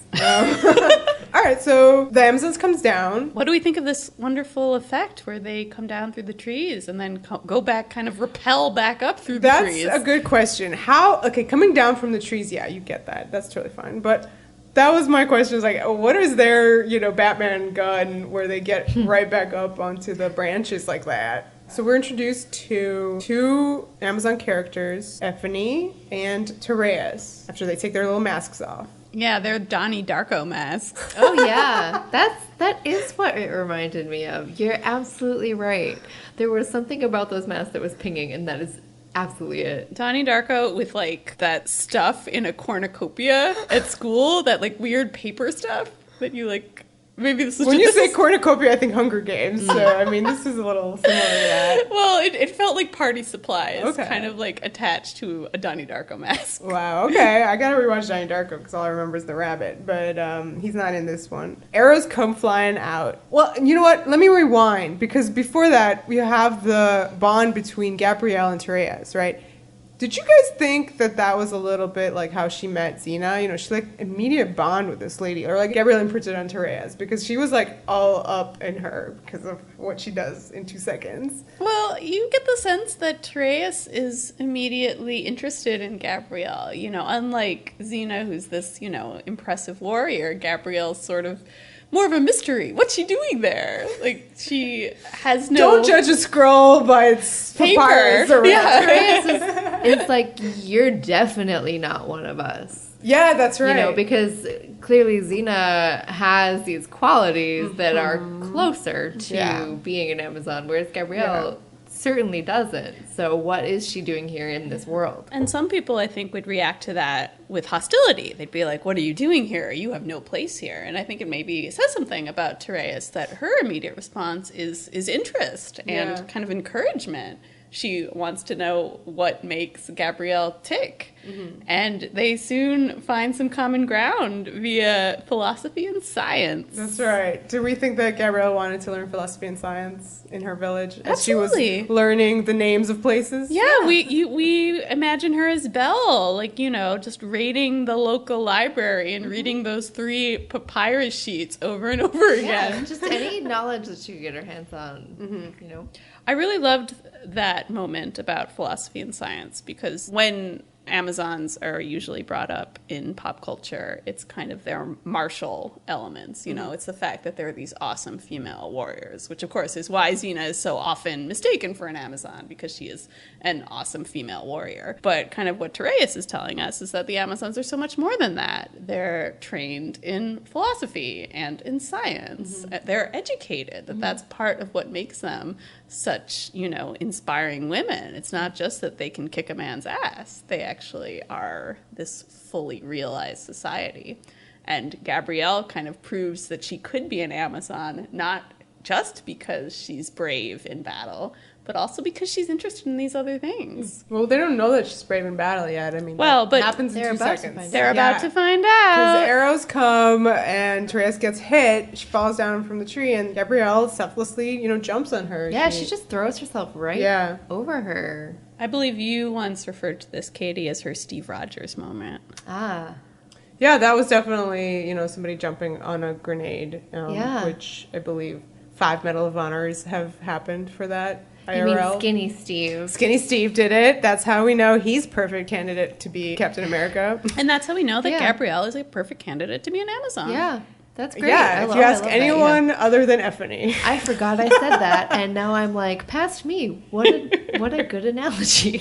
All right, so the Amazons comes down. What do we think of this wonderful effect where they come down through the trees and then go back, kind of rappel back up through the trees? That's a good question. Coming down from the trees, yeah, you get that. That's totally fine. But that was my question, is like, what is their, Batman gun where they get right back up onto the branches like that? So we're introduced to two Amazon characters, Effany and Tereus, after they take their little masks off. Yeah, they're Donnie Darko masks. Oh yeah, that is what it reminded me of. You're absolutely right. There was something about those masks that was pinging, and that is absolutely it. Donnie Darko with like that stuff in a cornucopia at school, that like weird paper stuff that you like. Maybe this is when you say cornucopia, I think Hunger Games. So I mean, this is a little similar to that. Well, it felt like party supplies, kind of like attached to a Donnie Darko mask. Wow. Okay, I gotta rewatch Donnie Darko because all I remember is the rabbit, but he's not in this one. Arrows come flying out. Well, you know what? Let me rewind, because before that we have the bond between Gabrielle and Tereus, right? Did you guys think that was a little bit like how she met Xena? She like immediate bond with this lady, or like Gabrielle imprinted on Tereus, because she was like all up in her because of what she does in 2 seconds. Well, you get the sense that Tereus is immediately interested in Gabrielle. Unlike Xena, who's this, impressive warrior, Gabrielle's sort of more of a mystery. What's she doing there? Like, she has no... Don't judge a scroll by its papers. Yeah. It's like, you're definitely not one of us. Yeah, that's right. Because clearly Xena has these qualities that are closer to being an Amazon, whereas Gabrielle certainly doesn't. So what is she doing here in this world? And some people, I think, would react to that with hostility. They'd be like, what are you doing here? You have no place here. And I think it maybe says something about Tereus, that her immediate response is interest and kind of encouragement. She wants to know what makes Gabrielle tick. Mm-hmm. And they soon find some common ground via philosophy and science. That's right. Do we think that Gabrielle wanted to learn philosophy and science in her village as Absolutely. She was learning the names of places? Yeah. We imagine her as Belle, like, just raiding the local library and reading those 3 papyrus sheets over and over again. Yeah, just any knowledge that she could get her hands on, I really loved that moment about philosophy and science, because when Amazons are usually brought up in pop culture, it's kind of their martial elements. It's the fact that there are these awesome female warriors, which of course is why Xena is so often mistaken for an Amazon, because she is an awesome female warrior. But kind of what Tereus is telling us is that the Amazons are so much more than that. They're trained in philosophy and in science. Mm-hmm. They're educated. That's part of what makes them such, inspiring women. It's not just that they can kick a man's ass. They actually are this fully realized society. And Gabrielle kind of proves that she could be an Amazon, not just because she's brave in battle, but also because she's interested in these other things. Well, they don't know that she's brave in battle yet. I mean, but happens in 2 seconds. They're about to find out. Because arrows come and Tereus gets hit. She falls down from the tree, and Gabrielle selflessly, jumps on her. Yeah, she just throws herself right over her. I believe you once referred to this, Katie, as her Steve Rogers moment. Ah. Yeah, that was definitely, somebody jumping on a grenade, which I believe 5 Medal of Honors have happened for that. IRL. You mean Skinny Steve? Skinny Steve did it. That's how we know he's perfect candidate to be Captain America. And that's how we know that Gabrielle is a perfect candidate to be an Amazon. Yeah, that's great. Yeah, if you ask anyone other than Effany. I forgot I said that, and now I'm like, past me. What a good analogy.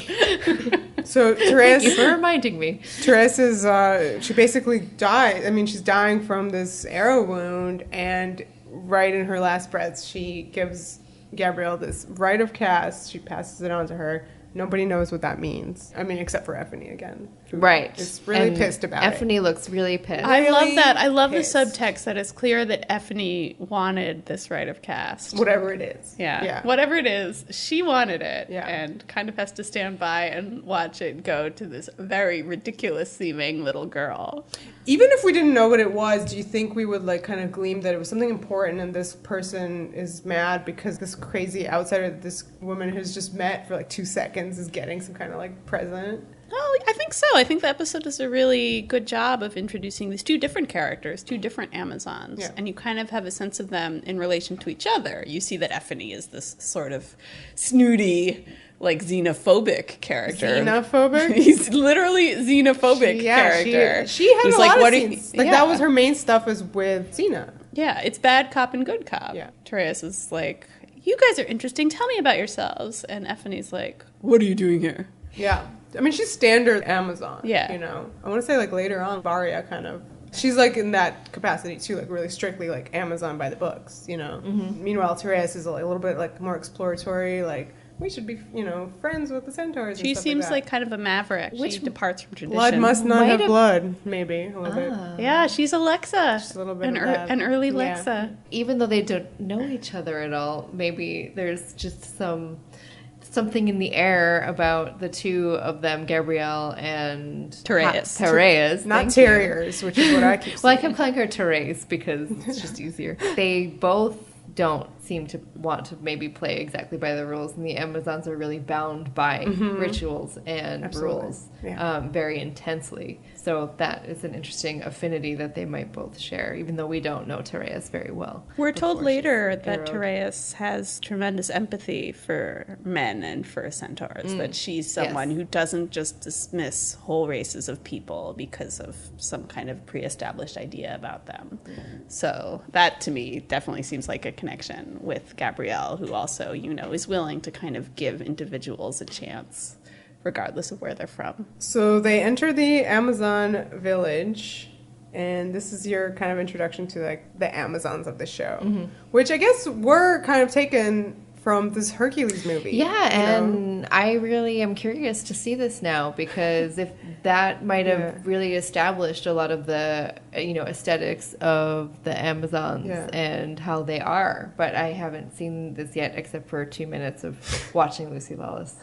So Tereus, thank you for reminding me. Tereus is she basically died. I mean, she's dying from this arrow wound, and right in her last breaths, she gives Gabrielle this rite of cast. She passes it on to her. Nobody knows what that means. I mean, except for Effany again. Right. Is really pissed about it. Effany looks really pissed. I love that. I love the subtext that it's clear that Effany wanted this rite of cast. Whatever it is. Yeah. Whatever it is, she wanted it. Yeah. And kind of has to stand by and watch it go to this very ridiculous-seeming little girl. Even if we didn't know what it was, do you think we would kind of glean that it was something important and this person is mad because this crazy outsider that this woman has just met for 2 seconds is getting some kind of present? Oh, I think so. I think the episode does a really good job of introducing these two different characters, two different Amazons, Yeah. and you kind of have a sense of them in relation to each other. You see that Effie is this sort of snooty, like xenophobic character. Xenophobic? He's literally xenophobic character. She had who's a lot of what do scenes. That was her main stuff was with Xena. Yeah, it's bad cop and good cop. Yeah. Therese is like, you guys are interesting. Tell me about yourselves. And Effie's like, what are you doing here? Yeah. I mean, she's standard Amazon. Yeah. You know, I want to say like later on, Varia kind of, she's like in that capacity too, like really strictly like Amazon by the books, you know. Meanwhile, Therese is like, a little bit like more exploratory, like we should be, you know, friends with the centaurs. She and stuff seems like, like kind of a maverick. Which she departs from tradition. blood must not Might have have- blood, maybe a little bit. Yeah, she's Alexa. Just a little bit an, of that. an early Yeah. Alexa. Even though they don't know each other at all, maybe there's just something in the air about the two of them, Gabrielle and Therese. Therese, Not thank terriers, which is what I keep saying. Well, I kept calling her Therese because it's just easier. They both don't seem to want to maybe play exactly by the rules, and the Amazons are really bound by rituals and Absolutely. rules Yeah. very intensely. So that is an interesting affinity that they might both share, even though we don't know Therese very well. We're told before later she's that heroed. Therese has tremendous empathy for men and for centaurs, that she's someone Yes. who doesn't just dismiss whole races of people because of some kind of pre-established idea about them. So that, to me, definitely seems like a connection with Gabrielle, who also, you know, is willing to kind of give individuals a chance, regardless of where they're from. So they enter the Amazon village, and this is your kind of introduction to like the Amazons of the show, which I guess were kind of taken from this Hercules movie. Yeah, you know? and I really am curious to see this now because if that might have Yeah. really established a lot of the aesthetics of the Amazons Yeah. and how they are, but I haven't seen this yet except for 2 minutes of watching Lucy Lawless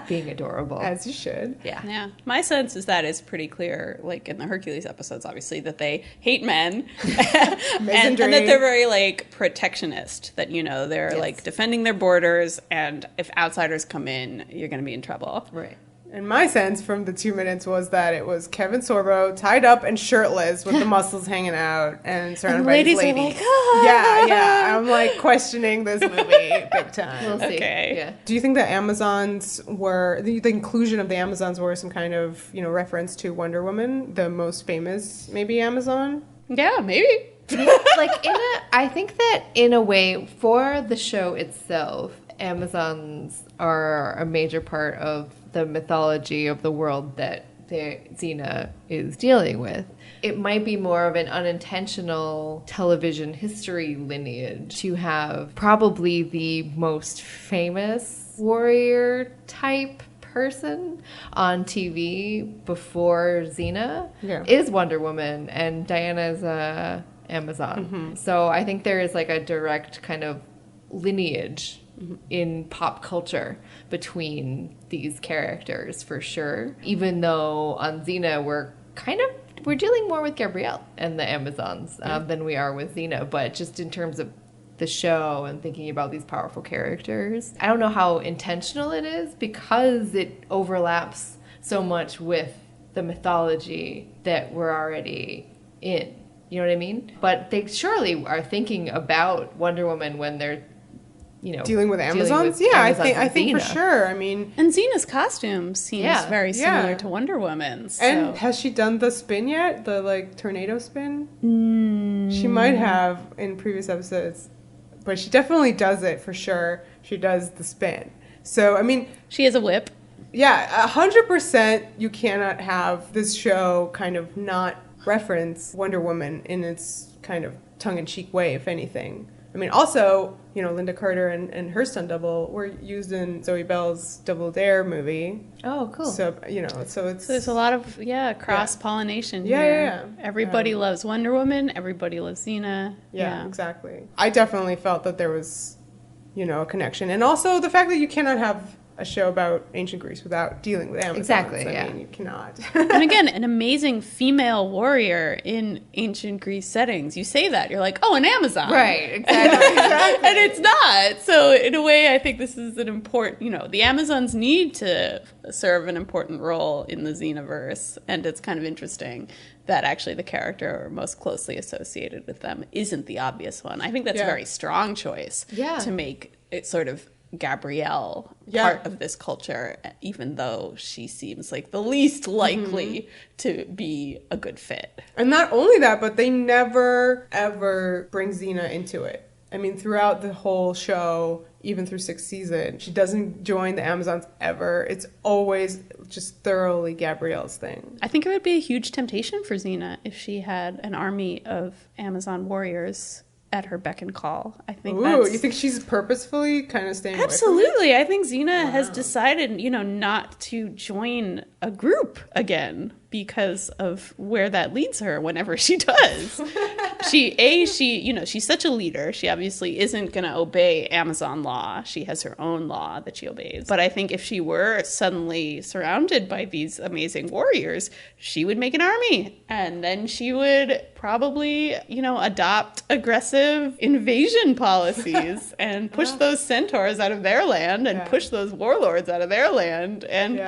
being adorable. As you should. Yeah. Yeah. My sense is that it's pretty clear, like in the Hercules episodes, obviously, that they hate men and that they're very like protectionist, that, you know, they're Yes. like defending their borders, and if outsiders come in, you're going to be in trouble. Right. And my sense from the 2 minutes was that it was Kevin Sorbo tied up and shirtless with the muscles hanging out and surrounded by these ladies are ladies. like, "Ah." Yeah. I'm like questioning this movie big time. We'll see. Okay. Yeah. Do you think the Amazons were the inclusion of the Amazons were some kind of, you know, reference to Wonder Woman, the most famous maybe Amazon? Yeah, maybe. I think that in a way, for the show itself, Amazons are a major part of the mythology of the world that Xena is dealing with. It might be more of an unintentional television history lineage to have probably the most famous warrior type person on TV before Xena Yeah. is Wonder Woman, and Diana's a Amazon. So I think there is like a direct kind of lineage in pop culture between these characters for sure. Even though on Xena we're dealing more with Gabrielle and the Amazons than we are with Xena, but just in terms of the show and thinking about these powerful characters, I don't know how intentional it is because it overlaps so much with the mythology that we're already in. You know what I mean? But they surely are thinking about Wonder Woman when they're, you know, Dealing with Amazons? I think for sure. I mean, And Xena's costume seems Yeah. very similar Yeah. to Wonder Woman's. So. and has she done the spin yet? The like tornado spin? She might have in previous episodes, but she definitely does it for sure. She does the spin. So I mean, She has a whip. yeah, 100%. You cannot have this show kind of not reference Wonder Woman in its kind of tongue-in-cheek way, if anything. I mean, also, you know, Linda Carter and her stunt double were used in Zoe Bell's Double Dare movie. Oh, cool. So, you know, so it's... So there's a lot of, cross-pollination Yeah, here. yeah. Everybody loves Wonder Woman. Everybody loves Xena. Yeah, exactly. I definitely felt that there was, you know, a connection. And also the fact that you cannot have a show about ancient Greece without dealing with Amazons. Exactly, yeah. I mean, you cannot. And again, an amazing female warrior in ancient Greece settings. You say that, you're like, oh, an Amazon. Right, exactly. And it's not. So in a way, I think this is an important, the Amazons need to serve an important role in the Xenoverse. And it's kind of interesting that actually the character most closely associated with them isn't the obvious one. I think that's a very strong choice to make it sort of Gabrielle part of this culture, even though she seems like the least likely to be a good fit. And not only that, but they never, ever bring Xena into it. I mean, throughout the whole show, even through 6th season, she doesn't join the Amazons ever. It's always just thoroughly Gabrielle's thing. I think it would be a huge temptation for Xena if she had an army of Amazon warriors at her beck and call. I think you think she's purposefully kind of staying away from it? Absolutely. I think Xena has decided, not to join a group again because of where that leads her whenever she does. She's such a leader. She obviously isn't going to obey Amazon law. She has her own law that she obeys. But I think if she were suddenly surrounded by these amazing warriors, she would make an army. And then she would probably, adopt aggressive invasion policies and push those centaurs out of their land and push those warlords out of their land and,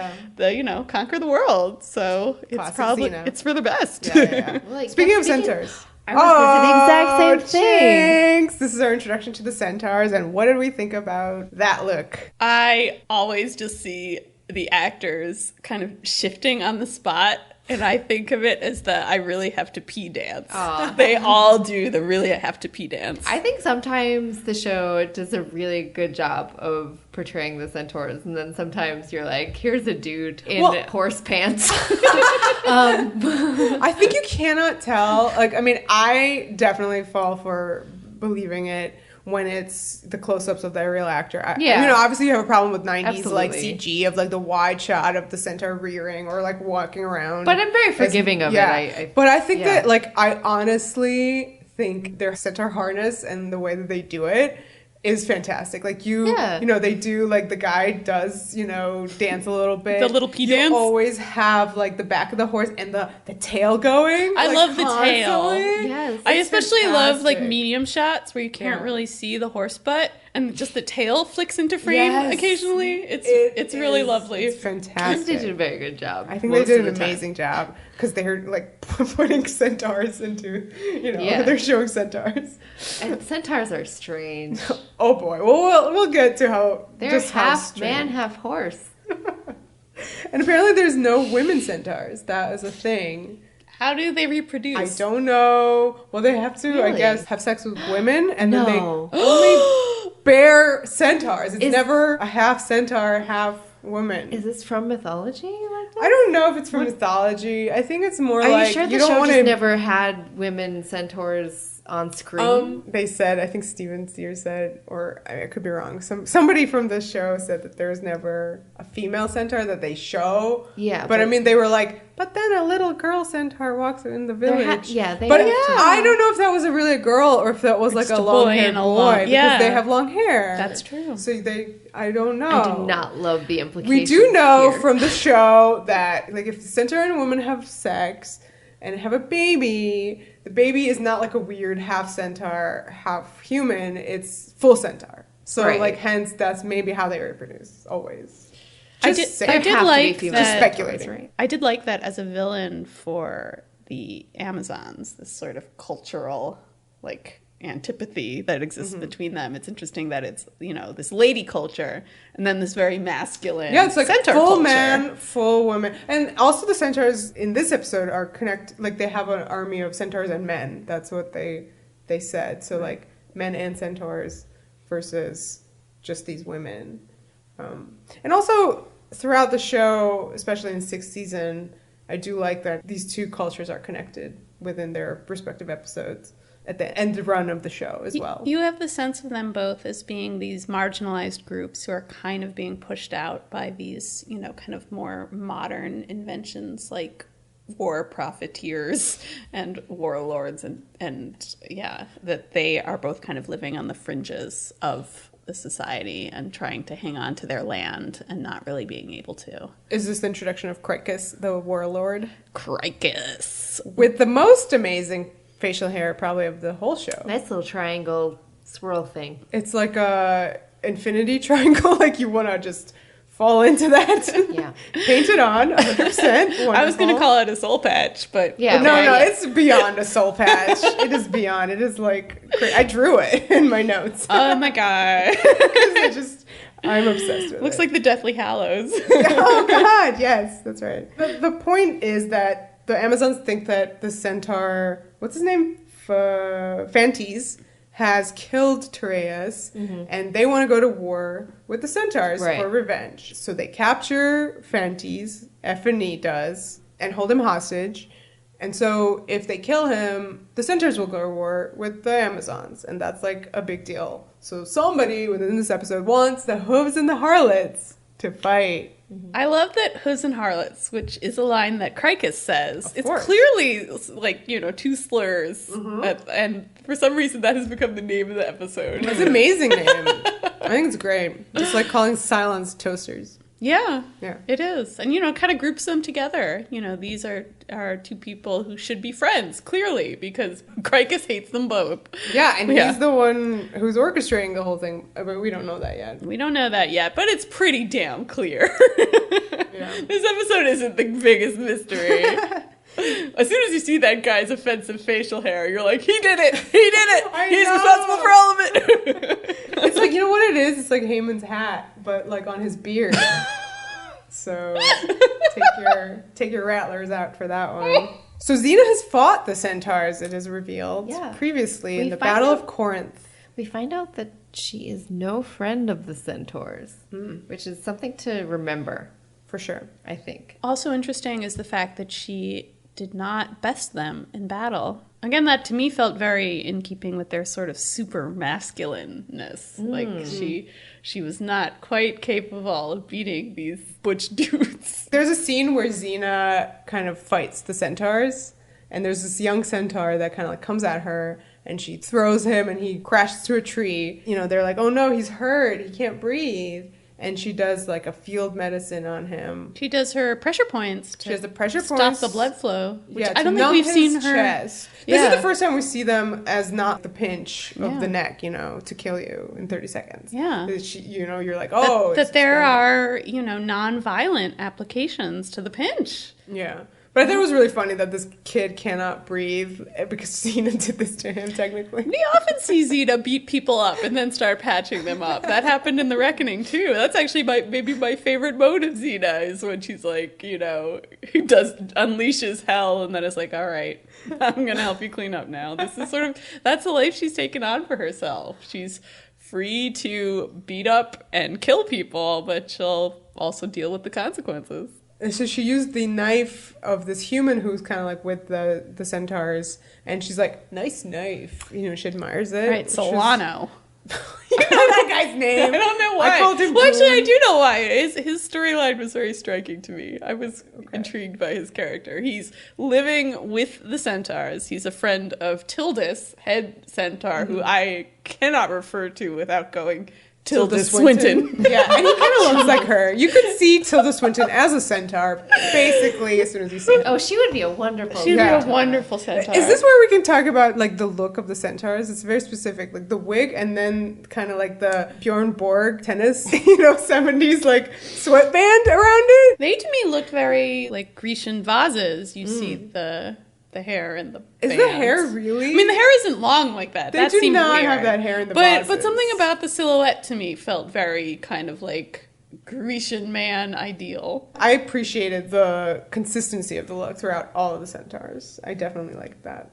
conquer the world. So it's for the best. Yeah. Well, speaking of centaurs. I was the exact same thing. Jinx. This is our introduction to the centaurs, and what did we think about that look? I always just see the actors kind of shifting on the spot, and I think of it as the I really have to pee dance. They all do the really have to pee dance. I think sometimes the show does a really good job of portraying the centaurs, and then sometimes you're like, here's a dude in horse pants. I think you cannot tell. I definitely fall for believing it when it's the close-ups of the real actor. Obviously you have a problem with 90s CG of the wide shot of the centaur rearing or walking around. But I'm very forgiving of it. But I think that I honestly think their centaur harness and the way that they do it is fantastic. They do the guy does, dance a little bit. The little pee dance. You always have the back of the horse and the tail going. I love the tail. Yes. I especially love medium shots where you can't really see the horse butt and just the tail flicks into frame occasionally. It's really lovely. It's fantastic. They did a very good job. I think they did an amazing job because they're putting centaurs into, they're showing centaurs. And centaurs are strange. Oh boy. Well, we'll get to how they're half man, half horse. And apparently there's no women centaurs. That is a thing. How do they reproduce? I don't know. Well, they have to, I guess, have sex with women, and then they only bear centaurs. It's never a half centaur, half woman. Is this from mythology like that? I don't know if it's from mythology. I think it's more Are you sure the show just never had women centaurs on screen? They said, I think Steven Sears said, or I could be wrong. Somebody from the show said that there's never a female centaur that they show. Yeah. But I mean, they were but then a little girl centaur walks in the village. But I don't know if that was really a girl or if that was a long-haired boy because they have long hair. That's true. So I don't know. I do not love the implications. We do know here. from the show that if the centaur and a woman have sex and have a baby, the baby is not a weird half centaur, half human. It's full centaur. So hence that's maybe how they reproduce always. I did like that. Just speculating. Right. I did like that as a villain for the Amazons. This sort of cultural antipathy that exists between them. It's interesting that it's this lady culture and then this very masculine centaur full culture. man, full woman. And also the centaurs in this episode are they have an army of centaurs and men. That's what they said. So men and centaurs versus just these women. And also throughout the show, especially in 6th season, I do like that these two cultures are connected within their respective episodes at the end run of the show as well. You have the sense of them both as being these marginalized groups who are kind of being pushed out by these, kind of more modern inventions like war profiteers and warlords and that they are both kind of living on the fringes of the society and trying to hang on to their land and not really being able to. Is this the introduction of Cricus, the warlord? Cricus. With the most amazing facial hair probably of the whole show. Nice little triangle swirl thing. It's like a infinity triangle, like you want to just fall into that. Yeah. Paint it on, 100%. I was going to call it a soul patch, but Yeah. No, right. it's beyond a soul patch. It is beyond. It is like, I drew it in my notes. oh my god. I'm obsessed with Looks it. like the Deathly Hallows. Oh God, yes, that's right. The point is that the Amazons think that the centaur, what's his name? Phantes, has killed Tereus, and they want to go to war with the centaurs for revenge. So they capture Phantes, Ephany does, and hold him hostage. And so if they kill him, the centaurs will go to war with the Amazons, and that's like a big deal. So somebody within this episode wants the Hooves and the Harlots to fight. I love that Hooves and Harlots, which is a line that Cricus says. Of It's course. clearly, like, two slurs. And for some reason, that has become the name of the episode. It's an amazing name. I think it's great. Just like calling Cylons toasters. Yeah, Yeah. it is. And, it kind of groups them together. These are two people who should be friends, clearly, because Cricus hates them both. Yeah, and Yeah. he's the one who's orchestrating the whole thing, but we don't know that yet. We don't know that yet, but it's pretty damn clear. Yeah. This episode isn't the biggest mystery. As soon as you see that guy's offensive facial hair, you're like, he did it! He did it! I He's know. responsible for all of it! It's like, you know what it is? It's like Haemon's hat, but like on his beard. So take your rattlers out for that one. So Xena has fought the centaurs, it is revealed, previously in the Battle of Corinth. We find out that she is no friend of the centaurs, which is something to remember, For sure. I think. Also interesting is the fact that she did not best them in battle. Again, that to me felt very in keeping with their sort of super masculineness. Like she was not quite capable of beating these butch dudes. There's a scene where Xena kind of fights the centaurs, and there's this young centaur that kind of like comes at her, and she throws him, and he crashes to a tree. They're like, oh no, he's hurt, he can't breathe. And she does like a field medicine on him. She does her pressure points She has the pressure stop points. the blood flow. Which Yeah, I don't to think numb we've his seen her. chest. This is the first time we see them as not the pinch of the neck, to kill you in 30 seconds. Yeah. You're like, oh. That it's there expendable. are, non-violent applications to the pinch. Yeah. But I think it was really funny that this kid cannot breathe because Xena did this to him, technically. We often see Xena beat people up and then start patching them up. That happened in The Reckoning, too. That's actually maybe my favorite mode of Xena is when she's like, who unleashes hell and then is like, all right, I'm going to help you clean up now. This is that's the life she's taken on for herself. She's free to beat up and kill people, but she'll also deal with the consequences. And so she used the knife of this human who's kind of like with the centaurs, and she's like, nice knife. She admires it. Right, Solano. You know that guy's name. I don't know why. I called him Well, actually, I Julian. do know why. His storyline was very striking to me. I was intrigued by his character. He's living with the centaurs. He's a friend of Tildus, head centaur, who I cannot refer to without going Tilda Swinton. Yeah, and he kind of looks like her. You could see Tilda Swinton as a centaur, basically, as soon as you see her. Oh, she would be a wonderful She'd Yeah. be a wonderful centaur. Is this where we can talk about like the look of the centaurs? It's very specific, like the wig, and then kind of like the Bjorn Borg tennis, 70s like sweatband around it. They to me looked very like Grecian vases. You see the hair and the Is the bands. hair really? I mean, the hair isn't long like that. They That do seemed not weird. have that hair in the but vases. something about the silhouette to me felt very kind of like Grecian man ideal. I appreciated the consistency of the look throughout all of the centaurs. I definitely liked that.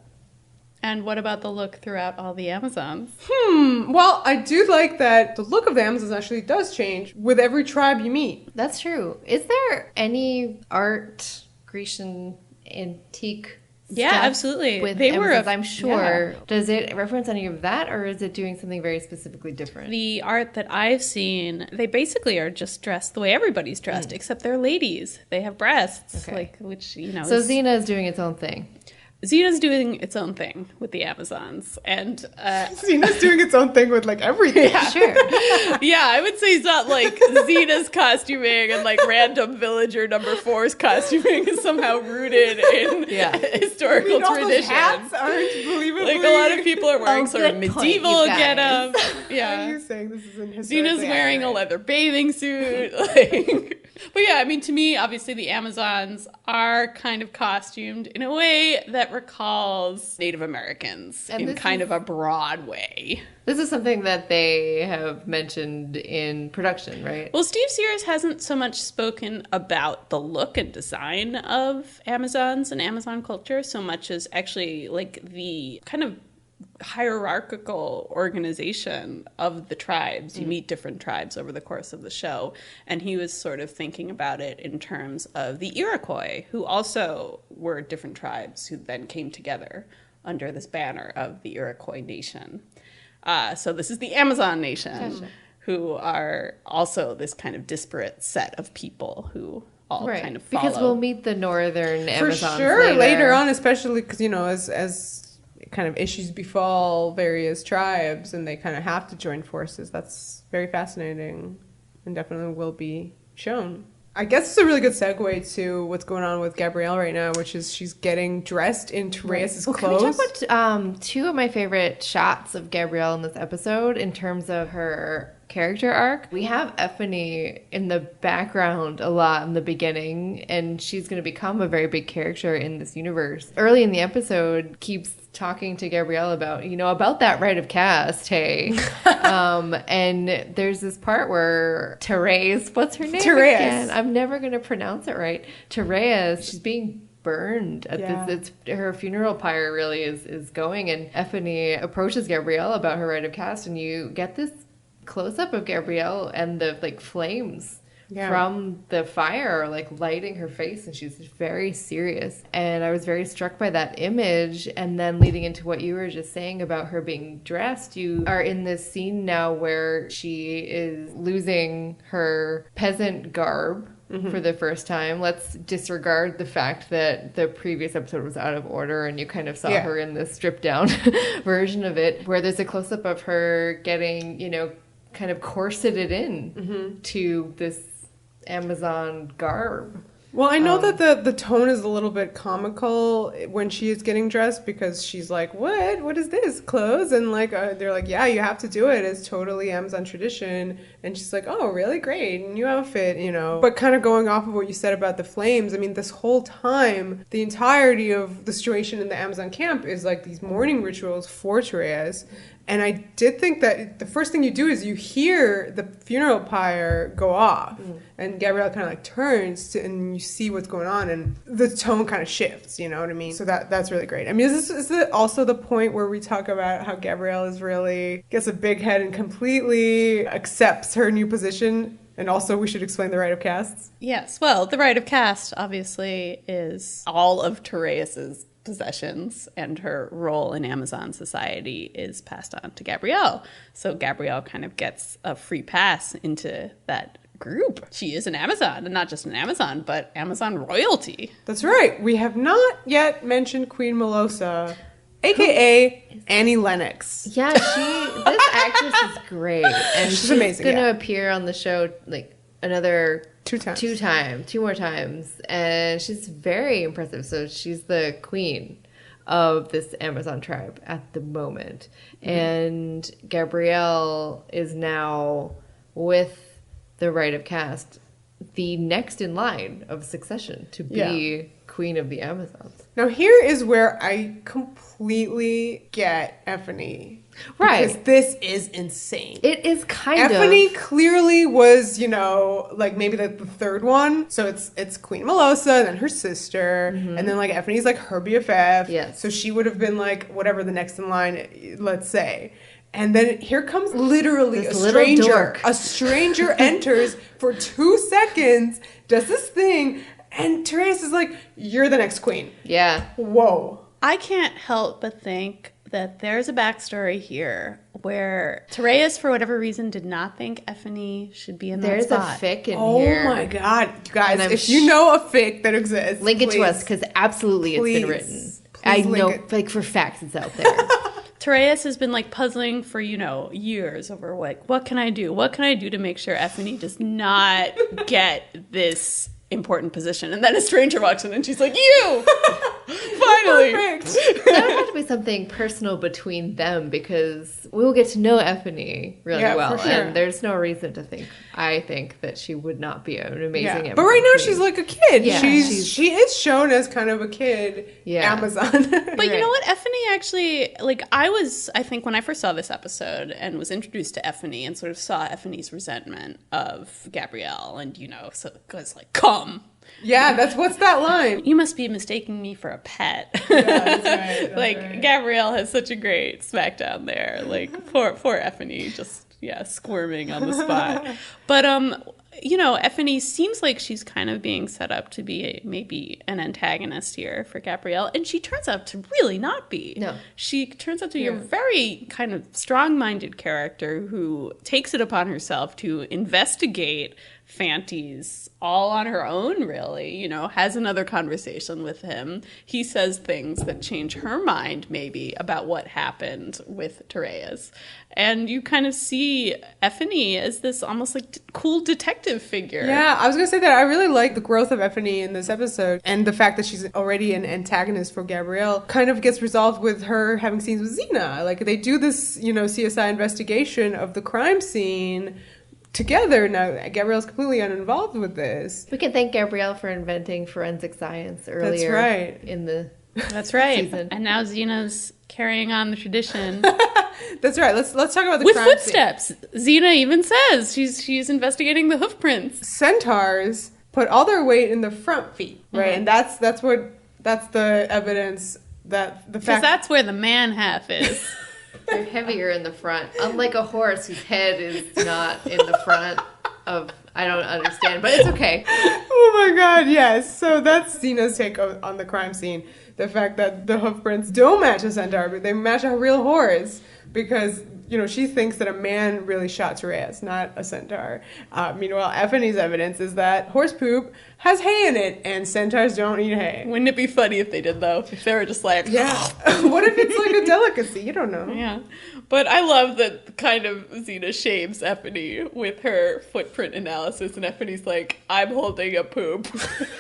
And what about the look throughout all the Amazons? Well, I do like that the look of the Amazons actually does change with every tribe you meet. That's true. Is there any art, Grecian, antique Yeah, stuff absolutely. with They were Amazons? I'm sure. Does it reference any of that, or is it doing something very specifically different? The art that I've seen, they basically are just dressed the way everybody's dressed, except they're ladies. They have breasts, Okay. which So is- Xena is doing its own thing. Xena's doing its own thing with the Amazons, and Xena's doing its own thing with like everything. Yeah. Sure. Yeah, I would say it's not like Xena's costuming and like random villager number 4's costuming is somehow rooted in historical tradition. Those hats aren't believably. Like a lot of people are wearing sort of good point, medieval you guys. get-up. Why are Yeah. you saying this isn't Xena's historically wearing a accurate? leather bathing suit. Like, but yeah, I mean, to me, obviously, the Amazons are kind of costumed in a way that recalls Native Americans And in this kind is- of a broad way. This is something that they have mentioned in production, right? Well, Steve Sears hasn't so much spoken about the look and design of Amazons and Amazon culture so much as actually like the kind of hierarchical organization of the tribes. You meet different tribes over the course of the show, and he was sort of thinking about it in terms of the Iroquois, who also were different tribes who then came together under this banner of the Iroquois nation. So this is the Amazon nation, Gotcha. who are also this kind of disparate set of people who all kind of follow. Because we'll meet the northern For Amazons sure, later on, especially because, you know, as kind of issues befall various tribes and they kind of have to join forces, that's very fascinating and definitely will be shown. I guess it's a really good segue to what's going on with Gabrielle right now, which is she's getting dressed in Teresa's Well, clothes. can we talk about two of my favorite shots of Gabrielle in this episode in terms of her character arc? We have Effany in the background a lot in the beginning, and she's going to become a very big character in this universe. Early in the episode, keeps talking to Gabrielle about, you know, about that rite of caste, hey. And there's this part where Therese, what's her name Therese. again? I'm never going to pronounce it right. Therese, she's being burned at this. It's her funeral pyre really is going, and Effany approaches Gabrielle about her rite of caste, and you get this close up of Gabrielle and the like flames from the fire like lighting her face, and she's very serious. And I was very struck by that image. And then leading into what you were just saying about her being dressed, you are in this scene now where she is losing her peasant garb for the first time. Let's disregard the fact that the previous episode was out of order and you kind of saw her in this stripped down version of it, where there's a close-up of her getting, you know, kind of corseted in to this Amazon garb. Well, I know that the tone is a little bit comical when she is getting dressed, because she's like, what is this, clothes? And like they're like, yeah, you have to do it, it's totally Amazon tradition. And she's like, oh, really? Great, new outfit, you know. But kind of going off of what you said about the flames, I mean, this whole time, the entirety of the situation in the Amazon camp is like these mourning rituals for Therese. And I did think that the first thing you do is you hear the funeral pyre go off, and Gabrielle kind of like turns and you see what's going on, and the tone kind of shifts, you know what I mean? So that's really great. I mean, is this also the point where we talk about how Gabrielle is really, gets a big head and completely accepts her new position? And also we should explain the rite of castes. Yes, well, the rite of caste obviously is all of Therese's possessions, and her role in Amazon society is passed on to Gabrielle. So Gabrielle kind of gets a free pass into that group. She is an Amazon, and not just an Amazon, but Amazon royalty. That's right. We have not yet mentioned Queen Melosa, aka Annie Lennox. Yeah, this actress is great, and she's amazing, gonna appear on the show like another two more times, and she's very impressive. So she's the queen of this Amazon tribe at the moment, and Gabrielle is now, with the rite of caste, the next in line of succession to be queen of the Amazons. Now here is where I completely get Effany. Right. Because this is insane. It is kind Effany clearly was, you know, like maybe the third one. So it's Queen Melosa, then her sister, and then like Effany's like her BFF. Yes. So she would have been like whatever the next in line, let's say. And then here comes literally This a little stranger. dork. A stranger enters for 2 seconds, does this thing, and Therese is like, you're the next queen. Yeah. Whoa. I can't help but think that there's a backstory here where Therese, for whatever reason, did not think Effany should be in There's that spot. a fic in Oh here. my god, you guys, And I'm if you know a fic that exists, Link it to please, us, because absolutely it's been please, written. I know, Lincoln? like, for facts, it's out there. Tereus has been like puzzling for, years over like, what can I do? What can I do to make sure Effie does not get this important position? And then a stranger walks in and she's like, you! Finally! Perfect. That would have to be something personal between them because we will get to know Effie really well. For sure. And there's no reason to think, I think, that she would not be an amazing But right now queen. she's like a kid. Yeah, She is shown as kind of a kid. Yeah. Amazon. But you know what? Effie actually, like, I think when I first saw this episode and was introduced to Effie and sort of saw Effie's resentment of Gabrielle and, so it was like, come. Yeah, what's that line? You must be mistaking me for a pet. Yeah, that's right. That's Like, right. Gabrielle has such a great smackdown there. Like, poor Effie just, squirming on the spot. But, Effie seems like she's kind of being set up to be maybe an antagonist here for Gabrielle. And she turns out to really not be. No. She turns out to be a very kind of strong-minded character who takes it upon herself to investigate Fanties all on her own, really, has another conversation with him. He says things that change her mind, maybe, about what happened with Tereus. And you kind of see Effie as this almost like cool detective figure. Yeah, I was going to say that I really like the growth of Effie in this episode, and the fact that she's already an antagonist for Gabrielle kind of gets resolved with her having scenes with Xena. Like, they do this, CSI investigation of the crime scene together. Now, Gabrielle's completely uninvolved with this. We can thank Gabrielle for inventing forensic science earlier. That's right. In the That's right. season. And now Xena's carrying on the tradition. That's right. Let's talk about the With crime footsteps. Xena even says she's investigating the hoof prints. scene. Centaurs put all their weight in the front feet, right? And that's the evidence that the Because fact that's where the man half is. They're heavier in the front. Unlike a horse whose head is not in the front of... I don't understand, but it's okay. Oh my god, yes. So that's Xena's take on the crime scene. The fact that the hoof prints don't match a centaur, but they match a real horse. Because, she thinks that a man really shot Tereus, not a centaur. Meanwhile, Effie's evidence is that horse poop has hay in it, and centaurs don't eat hay. Wouldn't it be funny if they did, though? If they were just like... Yeah. What if it's like a delicacy? You don't know. Yeah. But I love that kind of Xena shames Effie with her footprint analysis, and Effie's like, I'm holding a poop.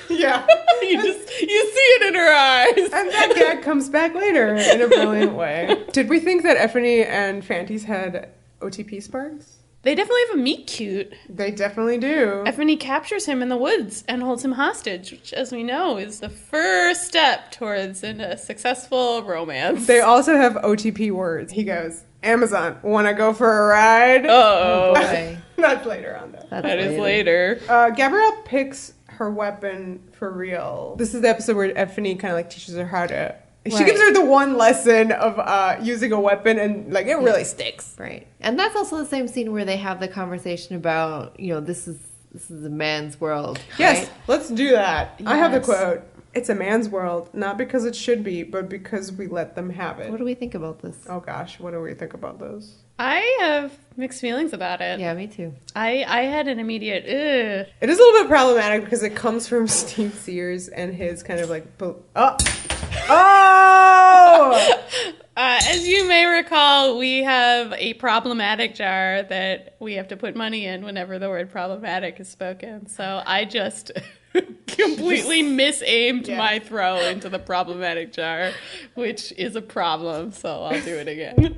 Yeah. you see it in her eyes. And that gag comes back later in a brilliant way. Did we think that Effie and Fanties had OTP sparks? They definitely have a meet cute. They definitely do. Effie captures him in the woods and holds him hostage, which, as we know, is the first step towards a successful romance. They also have OTP words. He goes, Amazon, want to go for a ride? Oh, boy. That's later on, though. That's that is later. Gabrielle picks her weapon for real. This is the episode where Effie kind of like teaches her how to... She Right. gives her the one lesson of using a weapon, and like it really sticks. Right. And that's also the same scene where they have the conversation about, this is a man's world. Yes, right? let's do that. I have the Yes. quote. It's a man's world, not because it should be, but because we let them have it. What do we think about this? Oh gosh, what do we think about those? I have mixed feelings about it. Yeah, me too. I had an immediate, ugh. It is a little bit problematic because it comes from Steve Sears and his kind of like, oh! As you may recall, we have a problematic jar that we have to put money in whenever the word problematic is spoken. So I just completely misaimed Yeah. my throw into the problematic jar, which is a problem. So I'll do it again.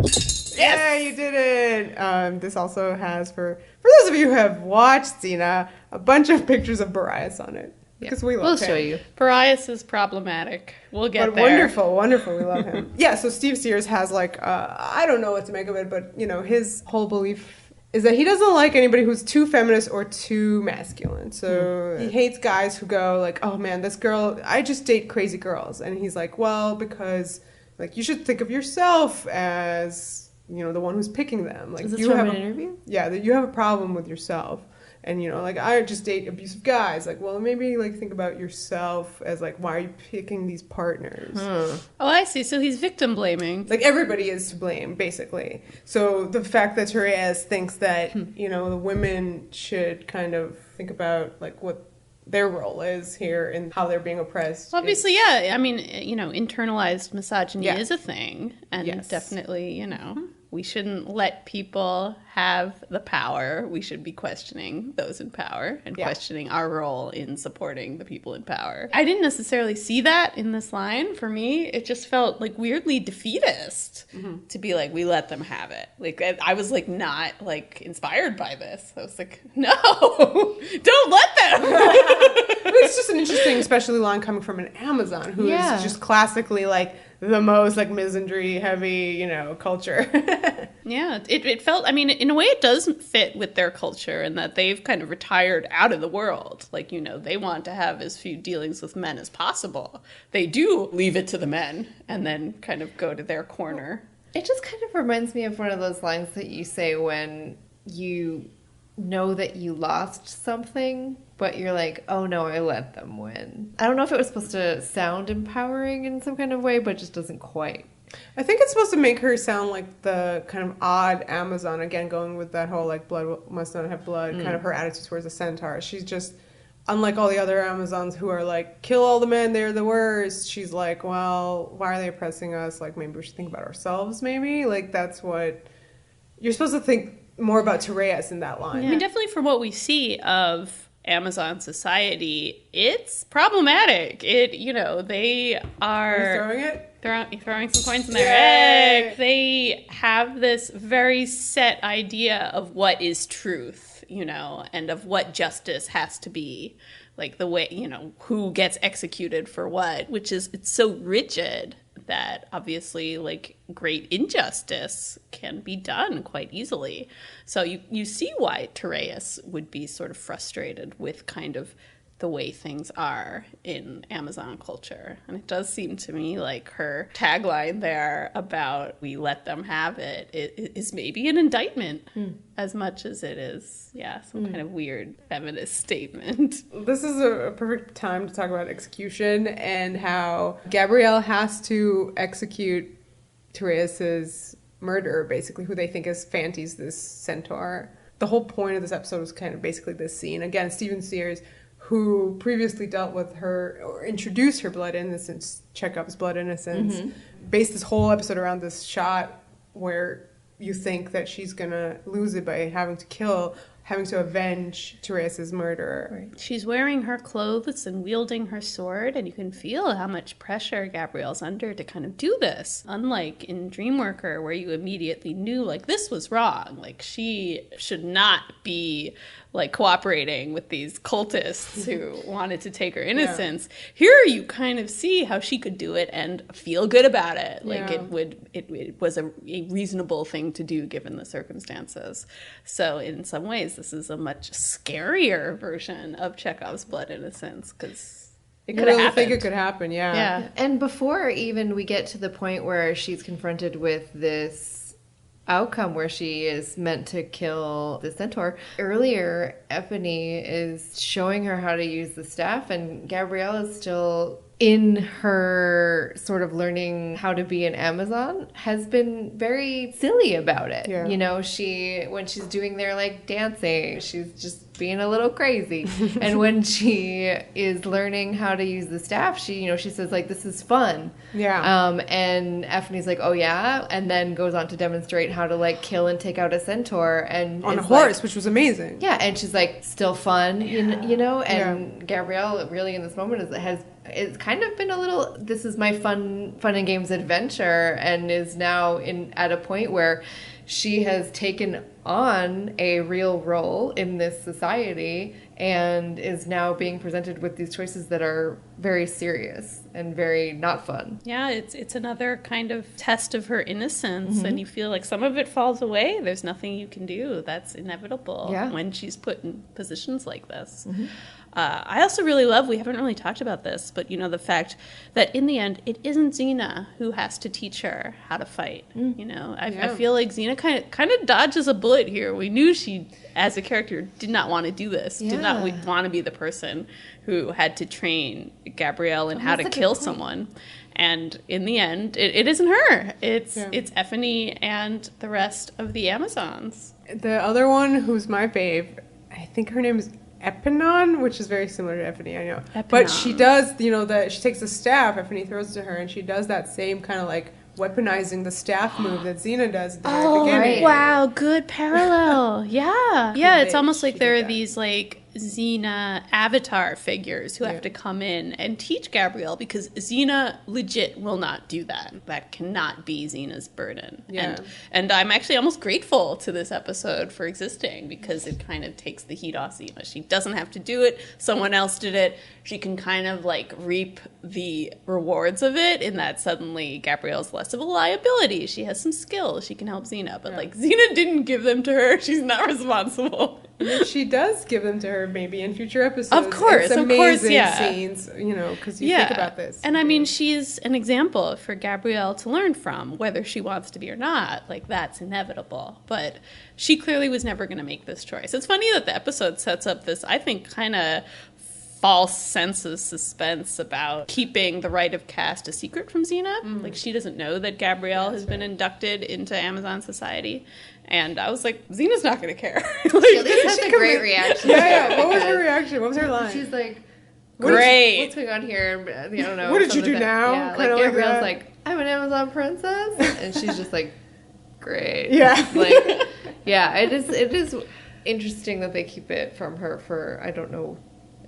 Yeah, you did it. This also has, for those of you who have watched Xena, a bunch of pictures of Boreas on it. Because we love We'll him. show you. Parias is problematic. We'll get But there. wonderful, we love him. Yeah, so Steve Sears has like, I don't know what to make of it, but his whole belief is that he doesn't like anybody who's too feminist or too masculine. So he hates guys who go like, oh man, this girl, I just date crazy girls. And he's like, well, because like you should think of yourself as, the one who's picking them. Like Is this you from have an interview? Yeah, that you have a problem with yourself. And, like, I just date abusive guys. Like, well, maybe, like, think about yourself as, like, why are you picking these partners? Oh, I see. So he's victim blaming. Like, everybody is to blame, basically. So the fact that Therese thinks that, the women should kind of think about, like, what their role is here and how they're being oppressed. Obviously, yeah. I mean, internalized misogyny Yeah. is a thing. And Yes. definitely, we shouldn't let people have the power. We should be questioning those in power and questioning our role in supporting the people in power. I didn't necessarily see that in this line. For me, it just felt like weirdly defeatist to be like, we let them have it. Like, I was like not like inspired by this. I was like, no, don't let them. It's just an interesting, especially line coming from an Amazon who is just classically like the most like misandry heavy, culture. Yeah, it felt, I mean, in a way it doesn't fit with their culture in that they've kind of retired out of the world. Like, they want to have as few dealings with men as possible. They do leave it to the men and then kind of go to their corner. It just kind of reminds me of one of those lines that you say when you know that you lost something, but you're like, oh no, I let them win. I don't know if it was supposed to sound empowering in some kind of way, but it just doesn't quite. I think it's supposed to make her sound like the kind of odd Amazon, again, going with that whole like blood must not have blood, kind of her attitude towards the centaur. She's just, unlike all the other Amazons who are like, kill all the men, they're the worst. She's like, well, why are they oppressing us? Like, maybe we should think about ourselves, maybe? Like, that's what... You're supposed to think more about Tereus in that line. I mean, definitely from what we see of Amazon society, it's problematic. They are... Are you throwing it? Throwing some coins in there. Yay! They have this very set idea of what is truth, and of what justice has to be. Like the way, who gets executed for what, it's so rigid that obviously like great injustice can be done quite easily. So you see why Tereus would be sort of frustrated with kind of the way things are in Amazon culture. And it does seem to me like her tagline there about we let them have it is maybe an indictment as much as it is, some kind of weird feminist statement. This is a perfect time to talk about execution and how Gabrielle has to execute Tereus's murderer, basically, who they think is Fantes, this centaur. The whole point of this episode was kind of basically this scene. Again, Stephen Sears, who previously dealt with her, or introduced her blood innocence, Chekhov's blood innocence, based this whole episode around this shot where you think that she's gonna lose it by having to avenge Teresa's murderer. Right. She's wearing her clothes and wielding her sword, and you can feel how much pressure Gabrielle's under to kind of do this. Unlike in Dreamworker, where you immediately knew, like, this was wrong. Like, she should not be, like, cooperating with these cultists who wanted to take her innocence. Yeah. Here you kind of see how she could do it and feel good about it. Like, it was a reasonable thing to do given the circumstances. So in some ways, this is a much scarier version of Chekhov's blood innocence, because it could have happened. I think it could happen, Yeah. And before even we get to the point where she's confronted with this outcome where she is meant to kill the centaur, earlier Ephany is showing her how to use the staff, and Gabrielle is still in her sort of learning how to be an Amazon, has been very silly about it. Yeah. When she's doing their like dancing, she's just being a little crazy. And when she is learning how to use the staff, she says like, this is fun. Yeah. And Ephany's like, oh yeah, and then goes on to demonstrate how to like kill and take out a centaur and on a horse, which was amazing. Yeah, and she's like, still fun, and Gabrielle really in this moment it's kind of been a little, this is my fun and games adventure, and is now at a point where she has taken on a real role in this society and is now being presented with these choices that are very serious and very not fun. Yeah, it's another kind of test of her innocence, and you feel like some of it falls away. There's nothing you can do. That's inevitable when she's put in positions like this. I also really love, we haven't really talked about this, but the fact that in the end, it isn't Xena who has to teach her how to fight. I feel like Xena kind of dodges a bullet here. We knew she, as a character, did not want to do this, did not want to be the person who had to train Gabrielle in how to kill someone. And in the end, it isn't her. It's Ephany and the rest of the Amazons. The other one who's my fave, I think her name is Epinon, which is very similar to Ephany, I know. But she does, she takes the staff, Ephany throws it to her, and she does that same kind of like weaponizing the staff move that Xena does at the very beginning. Right. Wow, good parallel. Yeah. Yeah, it's almost like there are that. these like Xena avatar figures who have to come in and teach Gabrielle, because Xena legit will not do that. That cannot be Xena's burden. Yeah. And I'm actually almost grateful to this episode for existing, because it kind of takes the heat off Xena. She doesn't have to do it. Someone else did it. She can kind of like reap the rewards of it, in that suddenly Gabrielle's less of a liability. She has some skills. She can help Xena. But like Xena didn't give them to her. She's not responsible. And if she does give them to her, maybe in future episodes. Of course, it's amazing yeah. scenes, because you think about this. And I mean, she's an example for Gabrielle to learn from, whether she wants to be or not. Like, that's inevitable. But she clearly was never going to make this choice. It's funny that the episode sets up this, I think, kind of false sense of suspense about keeping the rite of caste a secret from Xena. Like, she doesn't know that Gabrielle has been inducted into Amazon society. And I was like, Xena's not going to care. She at least has a great reaction. Yeah. What was her reaction? What was her line? She's like, great. what's going on here? I don't know. What did you do now? Yeah, like Kinda Gabrielle's that. like, I'm an Amazon princess. And she's just like, great. Yeah. Like, yeah, it is interesting that they keep it from her for, I don't know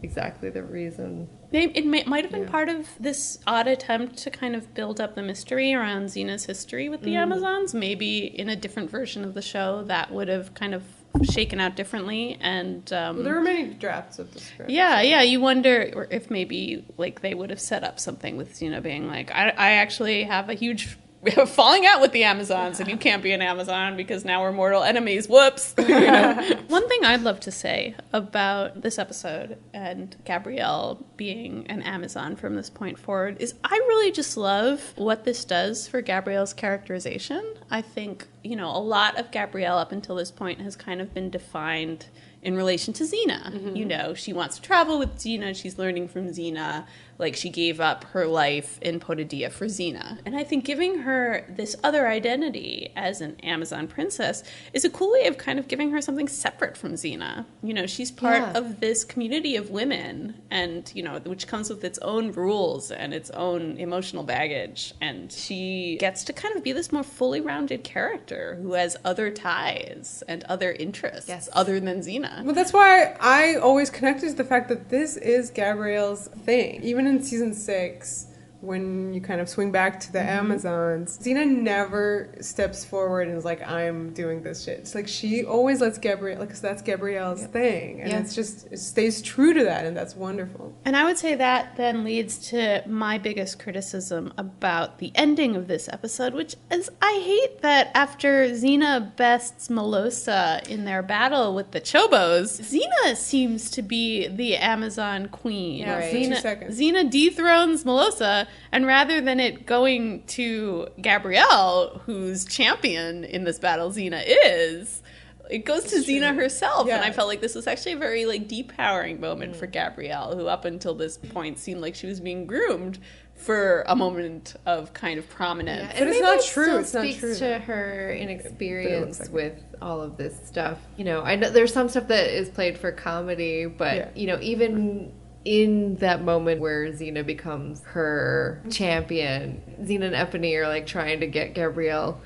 exactly the reason. It might have been part of this odd attempt to kind of build up the mystery around Xena's history with the Amazons. Maybe in a different version of the show that would have kind of shaken out differently. And Well, there were many drafts of the script. yeah, you wonder if maybe like they would have set up something with Xena being like, I actually have a huge falling out with the Amazons, and you can't be an Amazon because now we're mortal enemies. Whoops. One thing I'd love to say about this episode and Gabrielle being an Amazon from this point forward is I really just love what this does for Gabrielle's characterization. I think, a lot of Gabrielle up until this point has kind of been defined in relation to Xena. She wants to travel with Xena. She's learning from Xena. Like, she gave up her life in Potadia for Xena. And I think giving her this other identity as an Amazon princess is a cool way of kind of giving her something separate from Xena. She's part of this community of women, and, which comes with its own rules and its own emotional baggage. And she gets to kind of be this more fully rounded character who has other ties and other interests other than Xena. Well, that's why I always connected to the fact that this is Gabrielle's thing. Even in season 6, when you kind of swing back to the Amazons, Xena never steps forward and is like, I'm doing this shit. It's like she always lets Gabrielle, because that's Gabrielle's thing. And it's just, it stays true to that, and that's wonderful. And I would say that then leads to my biggest criticism about the ending of this episode, which is I hate that after Xena bests Melosa in their battle with the Chobos, Xena seems to be the Amazon queen. Yeah, right. for 2 seconds. Xena dethrones Melosa, and rather than it going to Gabrielle, whose champion in this battle Xena is, it goes to Xena herself. Yeah. And I felt like this was actually a very depowering moment for Gabrielle, who up until this point seemed like she was being groomed for a moment of kind of prominence. But it's not true. It's not speaks true. to her inexperience like with all of this stuff. I know there's some stuff that is played for comedy, but even in that moment where Xena becomes her champion, Xena and Ephany are like trying to get Gabrielle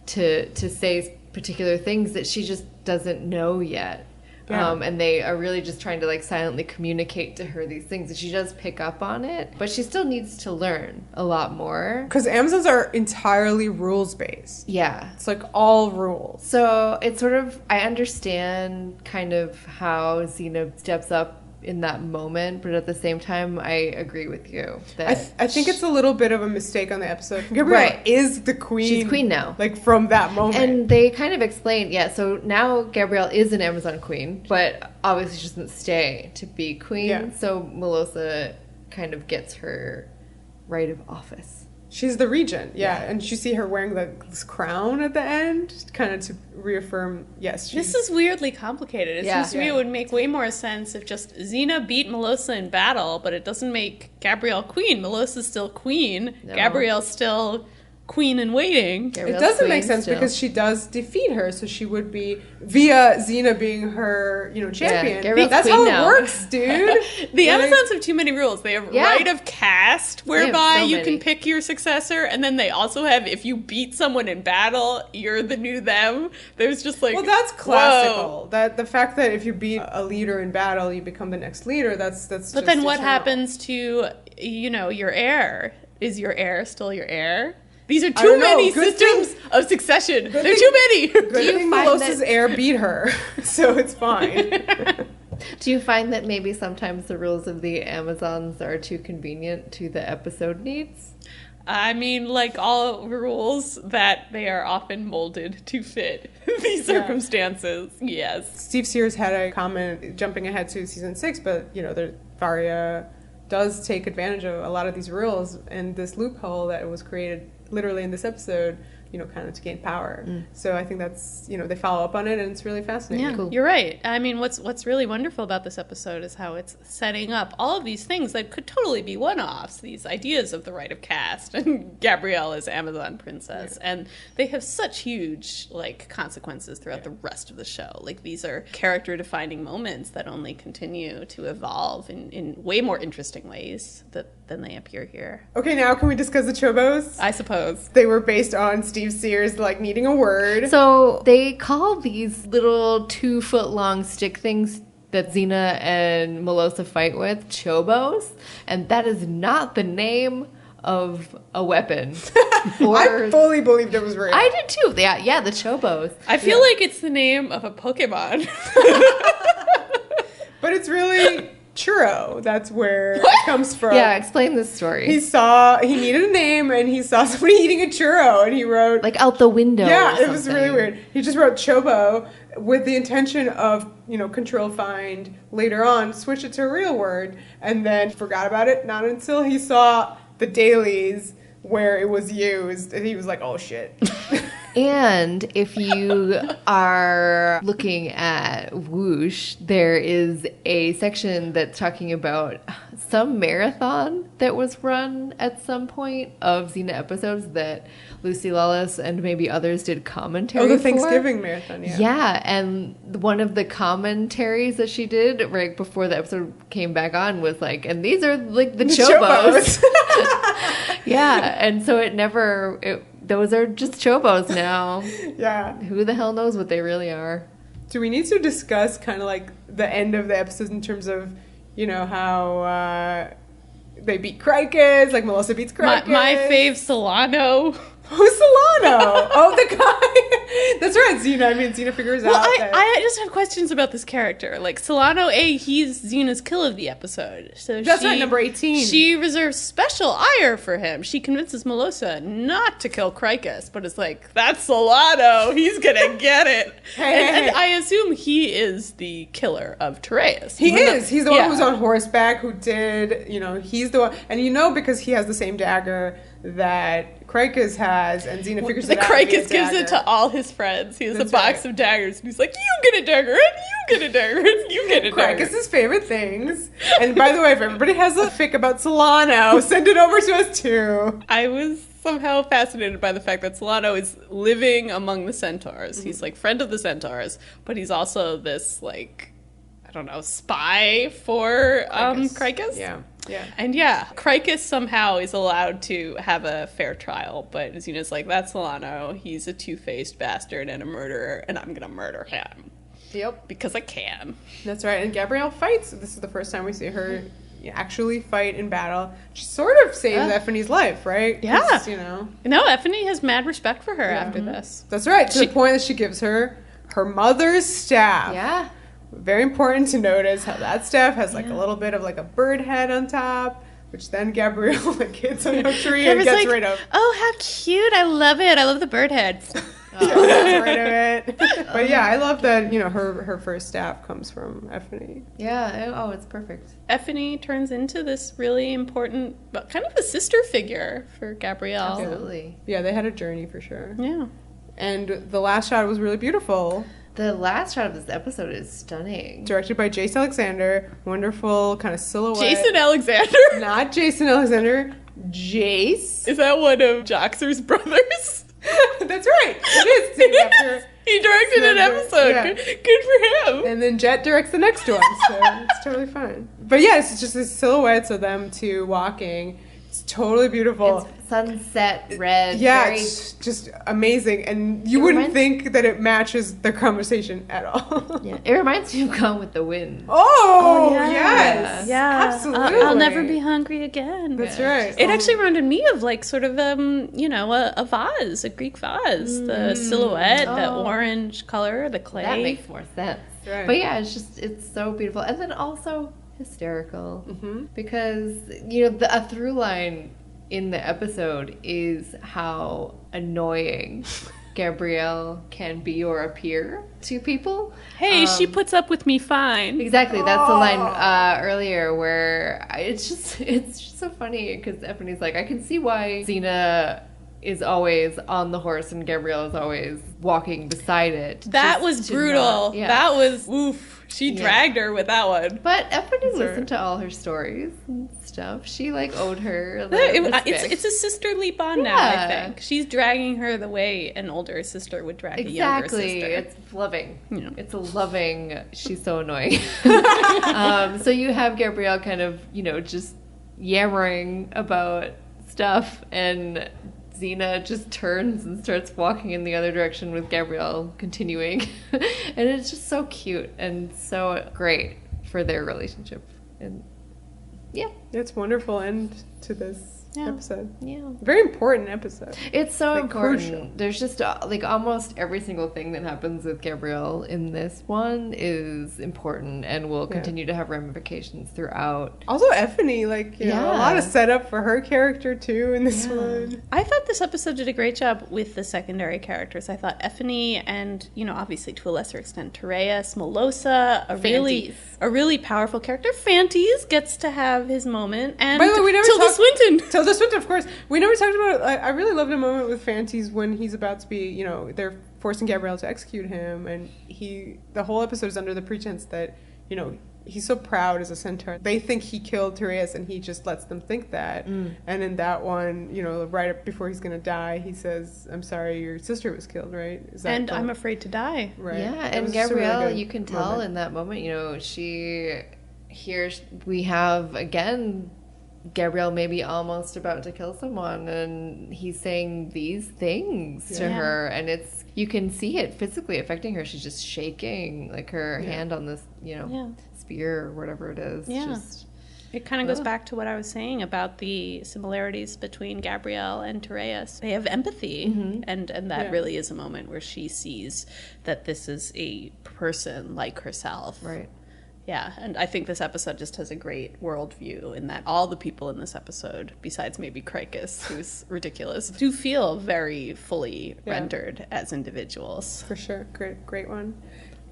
to say particular things that she just doesn't know yet. Yeah. And they are really just trying to silently communicate to her these things, and she does pick up on it, but she still needs to learn a lot more. Because Amazons are entirely rules-based. Yeah. It's all rules. So it's sort of, I understand kind of how Xena steps up in that moment, but at the same time, I agree with you that I think it's a little bit of a mistake on the episode. Gabrielle is the queen. She's queen now. From that moment. And they kind of explained, so now Gabrielle is an Amazon queen, but obviously she doesn't stay to be queen. Yeah. So Melosa kind of gets her right of office. She's the regent, and you see her wearing this crown at the end, kind of to reaffirm, yes. This is weirdly complicated. It seems to me it would make way more sense if just Xena beat Melosa in battle, but it doesn't make Gabrielle queen. Melosa's still queen. No. Gabrielle's still queen in waiting. It Gabrielle's doesn't queen make sense still. because she does defeat her, so she would be via Xena being her, champion. Gabrielle's That's queen how it now. works, dude. The Like- Amazons have too many rules. They have Yeah. right of caste, whereby so you many. can pick your successor, and then they also have if you beat someone in battle, you're the new them. There's just like Well, that's classical. whoa. That the fact that if you beat a leader in battle, you become the next leader. That's. But then what happens to your heir? Is your heir still your heir? These are too don't know. many Good systems of succession. They're thing- too many. Good you thing find Melos's that- heir beat her, so it's fine. Do you find that maybe sometimes the rules of the Amazons are too convenient to the episode needs? I mean, like all rules, that they are often molded to fit these Yeah. circumstances. Yes. Steve Sears had a comment jumping ahead to season 6, but Faria does take advantage of a lot of these rules and this loophole that was created literally in this episode, kind of to gain power. So I think that's, they follow up on it and it's really fascinating. Yeah, Cool. you're right. I mean, what's really wonderful about this episode is how it's setting up all of these things that could totally be one-offs, these ideas of the rite of caste and Gabrielle as Amazon princess. Yeah. And they have such huge, consequences throughout the rest of the show. Like, these are character-defining moments that only continue to evolve in way more interesting ways than they appear here. Okay, now can we discuss the Chobos? I suppose. They were based on Steve Sears, needing a word. So they call these little 2-foot-long stick things that Xena and Melosa fight with Chobos, and that is not the name of a weapon. I fully believed it was real. I did too. Yeah, the Chobos. I feel like it's the name of a Pokemon. But it's really churro. That's where it comes from. Yeah, explain this story. He needed a name and he saw somebody eating a churro and he wrote, out the window. yeah, or it was really something. weird. He just wrote Chobo with the intention of, control find later on, switch it to a real word, and then forgot about it. Not until he saw the dailies where it was used and he was like, oh shit. And if you are looking at Whoosh, there is a section that's talking about some marathon that was run at some point of Xena episodes that Lucy Lawless and maybe others did commentary The for. Thanksgiving marathon, yeah. Yeah, and one of the commentaries that she did right before the episode came back on was and these are the Chobos. Yeah, and so those are just Chobos now. Yeah. Who the hell knows what they really are? Do we need to discuss kind of the end of the episodes in terms of, how they beat Crikis, Melosa beats Crikis? My fave, Solano. Who's Solano? Oh, the guy. That's right, Xena. Xena figures out that. I just have questions about this character. Solano, he's Xena's kill of the episode. So That's right, number 18. She reserves special ire for him. She convinces Melosa not to kill Crikis, but it's that's Solano. He's gonna get it. And I assume he is the killer of Tereus. He is. He's the one Yeah. who was on horseback, who did, he's the one. And because he has the same dagger that Crikis has, and Xena figures The it out. Crikis gives it to all his friends. He has a box of daggers, and he's like, "You get a dagger, and you get a dagger, and you get a dagger." Crikis' favorite things. And by the way, if everybody has a fic about Solano, send it over to us too. I was somehow fascinated by the fact that Solano is living among the centaurs. Mm-hmm. He's friend of the centaurs, but he's also this spy for Crikis. Yeah. And Crikis somehow is allowed to have a fair trial, but Xena's that's Solano. He's a two-faced bastard and a murderer, and I'm gonna murder him. Yep. Because I can. That's right. And Gabrielle fights. This is the first time we see her actually fight in battle. She sort of saves Effie's life, right? Yeah. 'Cause, No, Effie has mad respect for her after this. That's right. To the point that she gives her mother's staff. Yeah. Very important to notice how that staff has a little bit of a bird head on top, which then Gabrielle hits on a tree and gets rid of. Oh, how cute. I love it. I love the bird heads. Gets rid of it. But yeah, I love that, her first staff comes from Effie. Yeah. Oh, it's perfect. Effie turns into this really important, but kind of a sister figure for Gabrielle. Absolutely. Yeah, they had a journey for sure. Yeah. And the last shot was really beautiful. The last shot of this episode is stunning. Directed by Jason Alexander. Wonderful kind of silhouette. Jason Alexander. Not Jason Alexander. Jace. Is that one of Joxer's brothers? That's right. It is too. After he directed an episode. Yeah. Good for him. And then Jet directs the next one, so it's totally fine. But yeah, it's just the silhouettes of them two walking. It's totally beautiful. It's sunset red. Yeah, very... it's just amazing. And you wouldn't think that it matches their conversation at all. Yeah, it reminds me of Gone with the Wind. Oh, yeah. yes. Yeah. Absolutely. I'll never be hungry again. That's right. It actually reminded me of like sort of a vase, a Greek vase. The silhouette, the orange color, the clay. That makes more sense. Right. But yeah, it's so beautiful. And then also hysterical. Because, a through line in the episode is how annoying Gabrielle can be or appear to people. Hey, she puts up with me fine. Exactly, that's the line earlier where it's just so funny because Ephanie's like, I can see why Xena is always on the horse and Gabrielle is always walking beside it. That was brutal. That was oof. She dragged her with that one. But Ephanie listened to all her stories and stuff. She owed her. It's a sisterly bond now, I think. She's dragging her the way an older sister would drag a younger sister. It's loving. It's a loving. She's so annoying. So you have Gabrielle kind of, just yammering about stuff, and Xena just turns and starts walking in the other direction with Gabrielle continuing. And it's just so cute and so great for their relationship. And yeah. It's wonderful end to this episode. Yeah. Very important episode. It's so important. Crucial. There's just almost every single thing that happens with Gabrielle in this one is important and will continue to have ramifications throughout. Also, Ephanie, a lot of setup for her character too in this one. I thought this episode did a great job with the secondary characters. I thought Ephanie and, obviously to a lesser extent, Tereus, Melosa, a really powerful character. Fantes gets to have his moment. And by the way, we never Tilda Swinton. Tilda Swinton, of course. We never talked about. I really loved a moment with Fantes when he's about to be. They're forcing Gabrielle to execute him, and the whole episode is under the pretense that he's so proud as a centaur. They think he killed Tereus, and he just lets them think that. And in that one, right before he's going to die, he says, "I'm sorry, your sister was killed." Right? And I'm afraid to die. Right. Yeah, and Gabrielle, you can tell in that moment. We have again Gabrielle maybe almost about to kill someone, and he's saying these things to her, and you can see it physically affecting her. She's just shaking, her hand on this, spear or whatever it is. Yeah. It kind of goes back to what I was saying about the similarities between Gabrielle and Tereus. They have empathy, and that really is a moment where she sees that this is a person like herself. Right. Yeah, and I think this episode just has a great worldview in that all the people in this episode, besides maybe Cricus, who's ridiculous, do feel very fully rendered as individuals. For sure. Great one.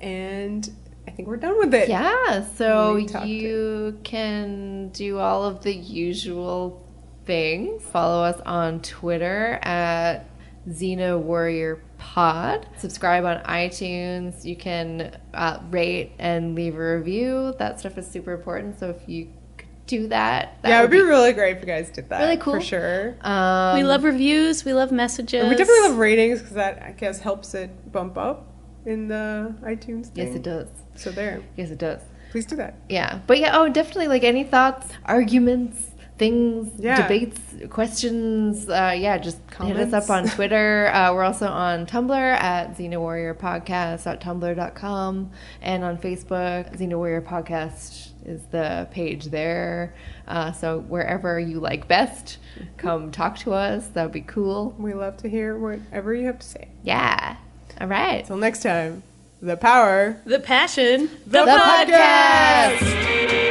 And I think we're done with it. Yeah, so you can do all of the usual things. Follow us on Twitter at Xena Warrior Pod. Subscribe on iTunes. You can rate and leave a review. That stuff is super important. So if you could do that, it would be really great if you guys did that. Really cool. For sure. We love reviews. We love messages. And we definitely love ratings because that, I guess, helps it bump up in the iTunes thing. Yes, it does. So there. Yes, it does. Please do that. Yeah. But definitely any thoughts, arguments, things, debates, questions, just comments. Hit us up on Twitter. We're also on Tumblr at xenawarriorpodcast.tumblr.com, and on Facebook, Xena Warrior Podcast is the page there. So wherever you like best, come talk to us. That would be cool. We love to hear whatever you have to say. Yeah. All right. Until next time, the power, the passion, the podcast!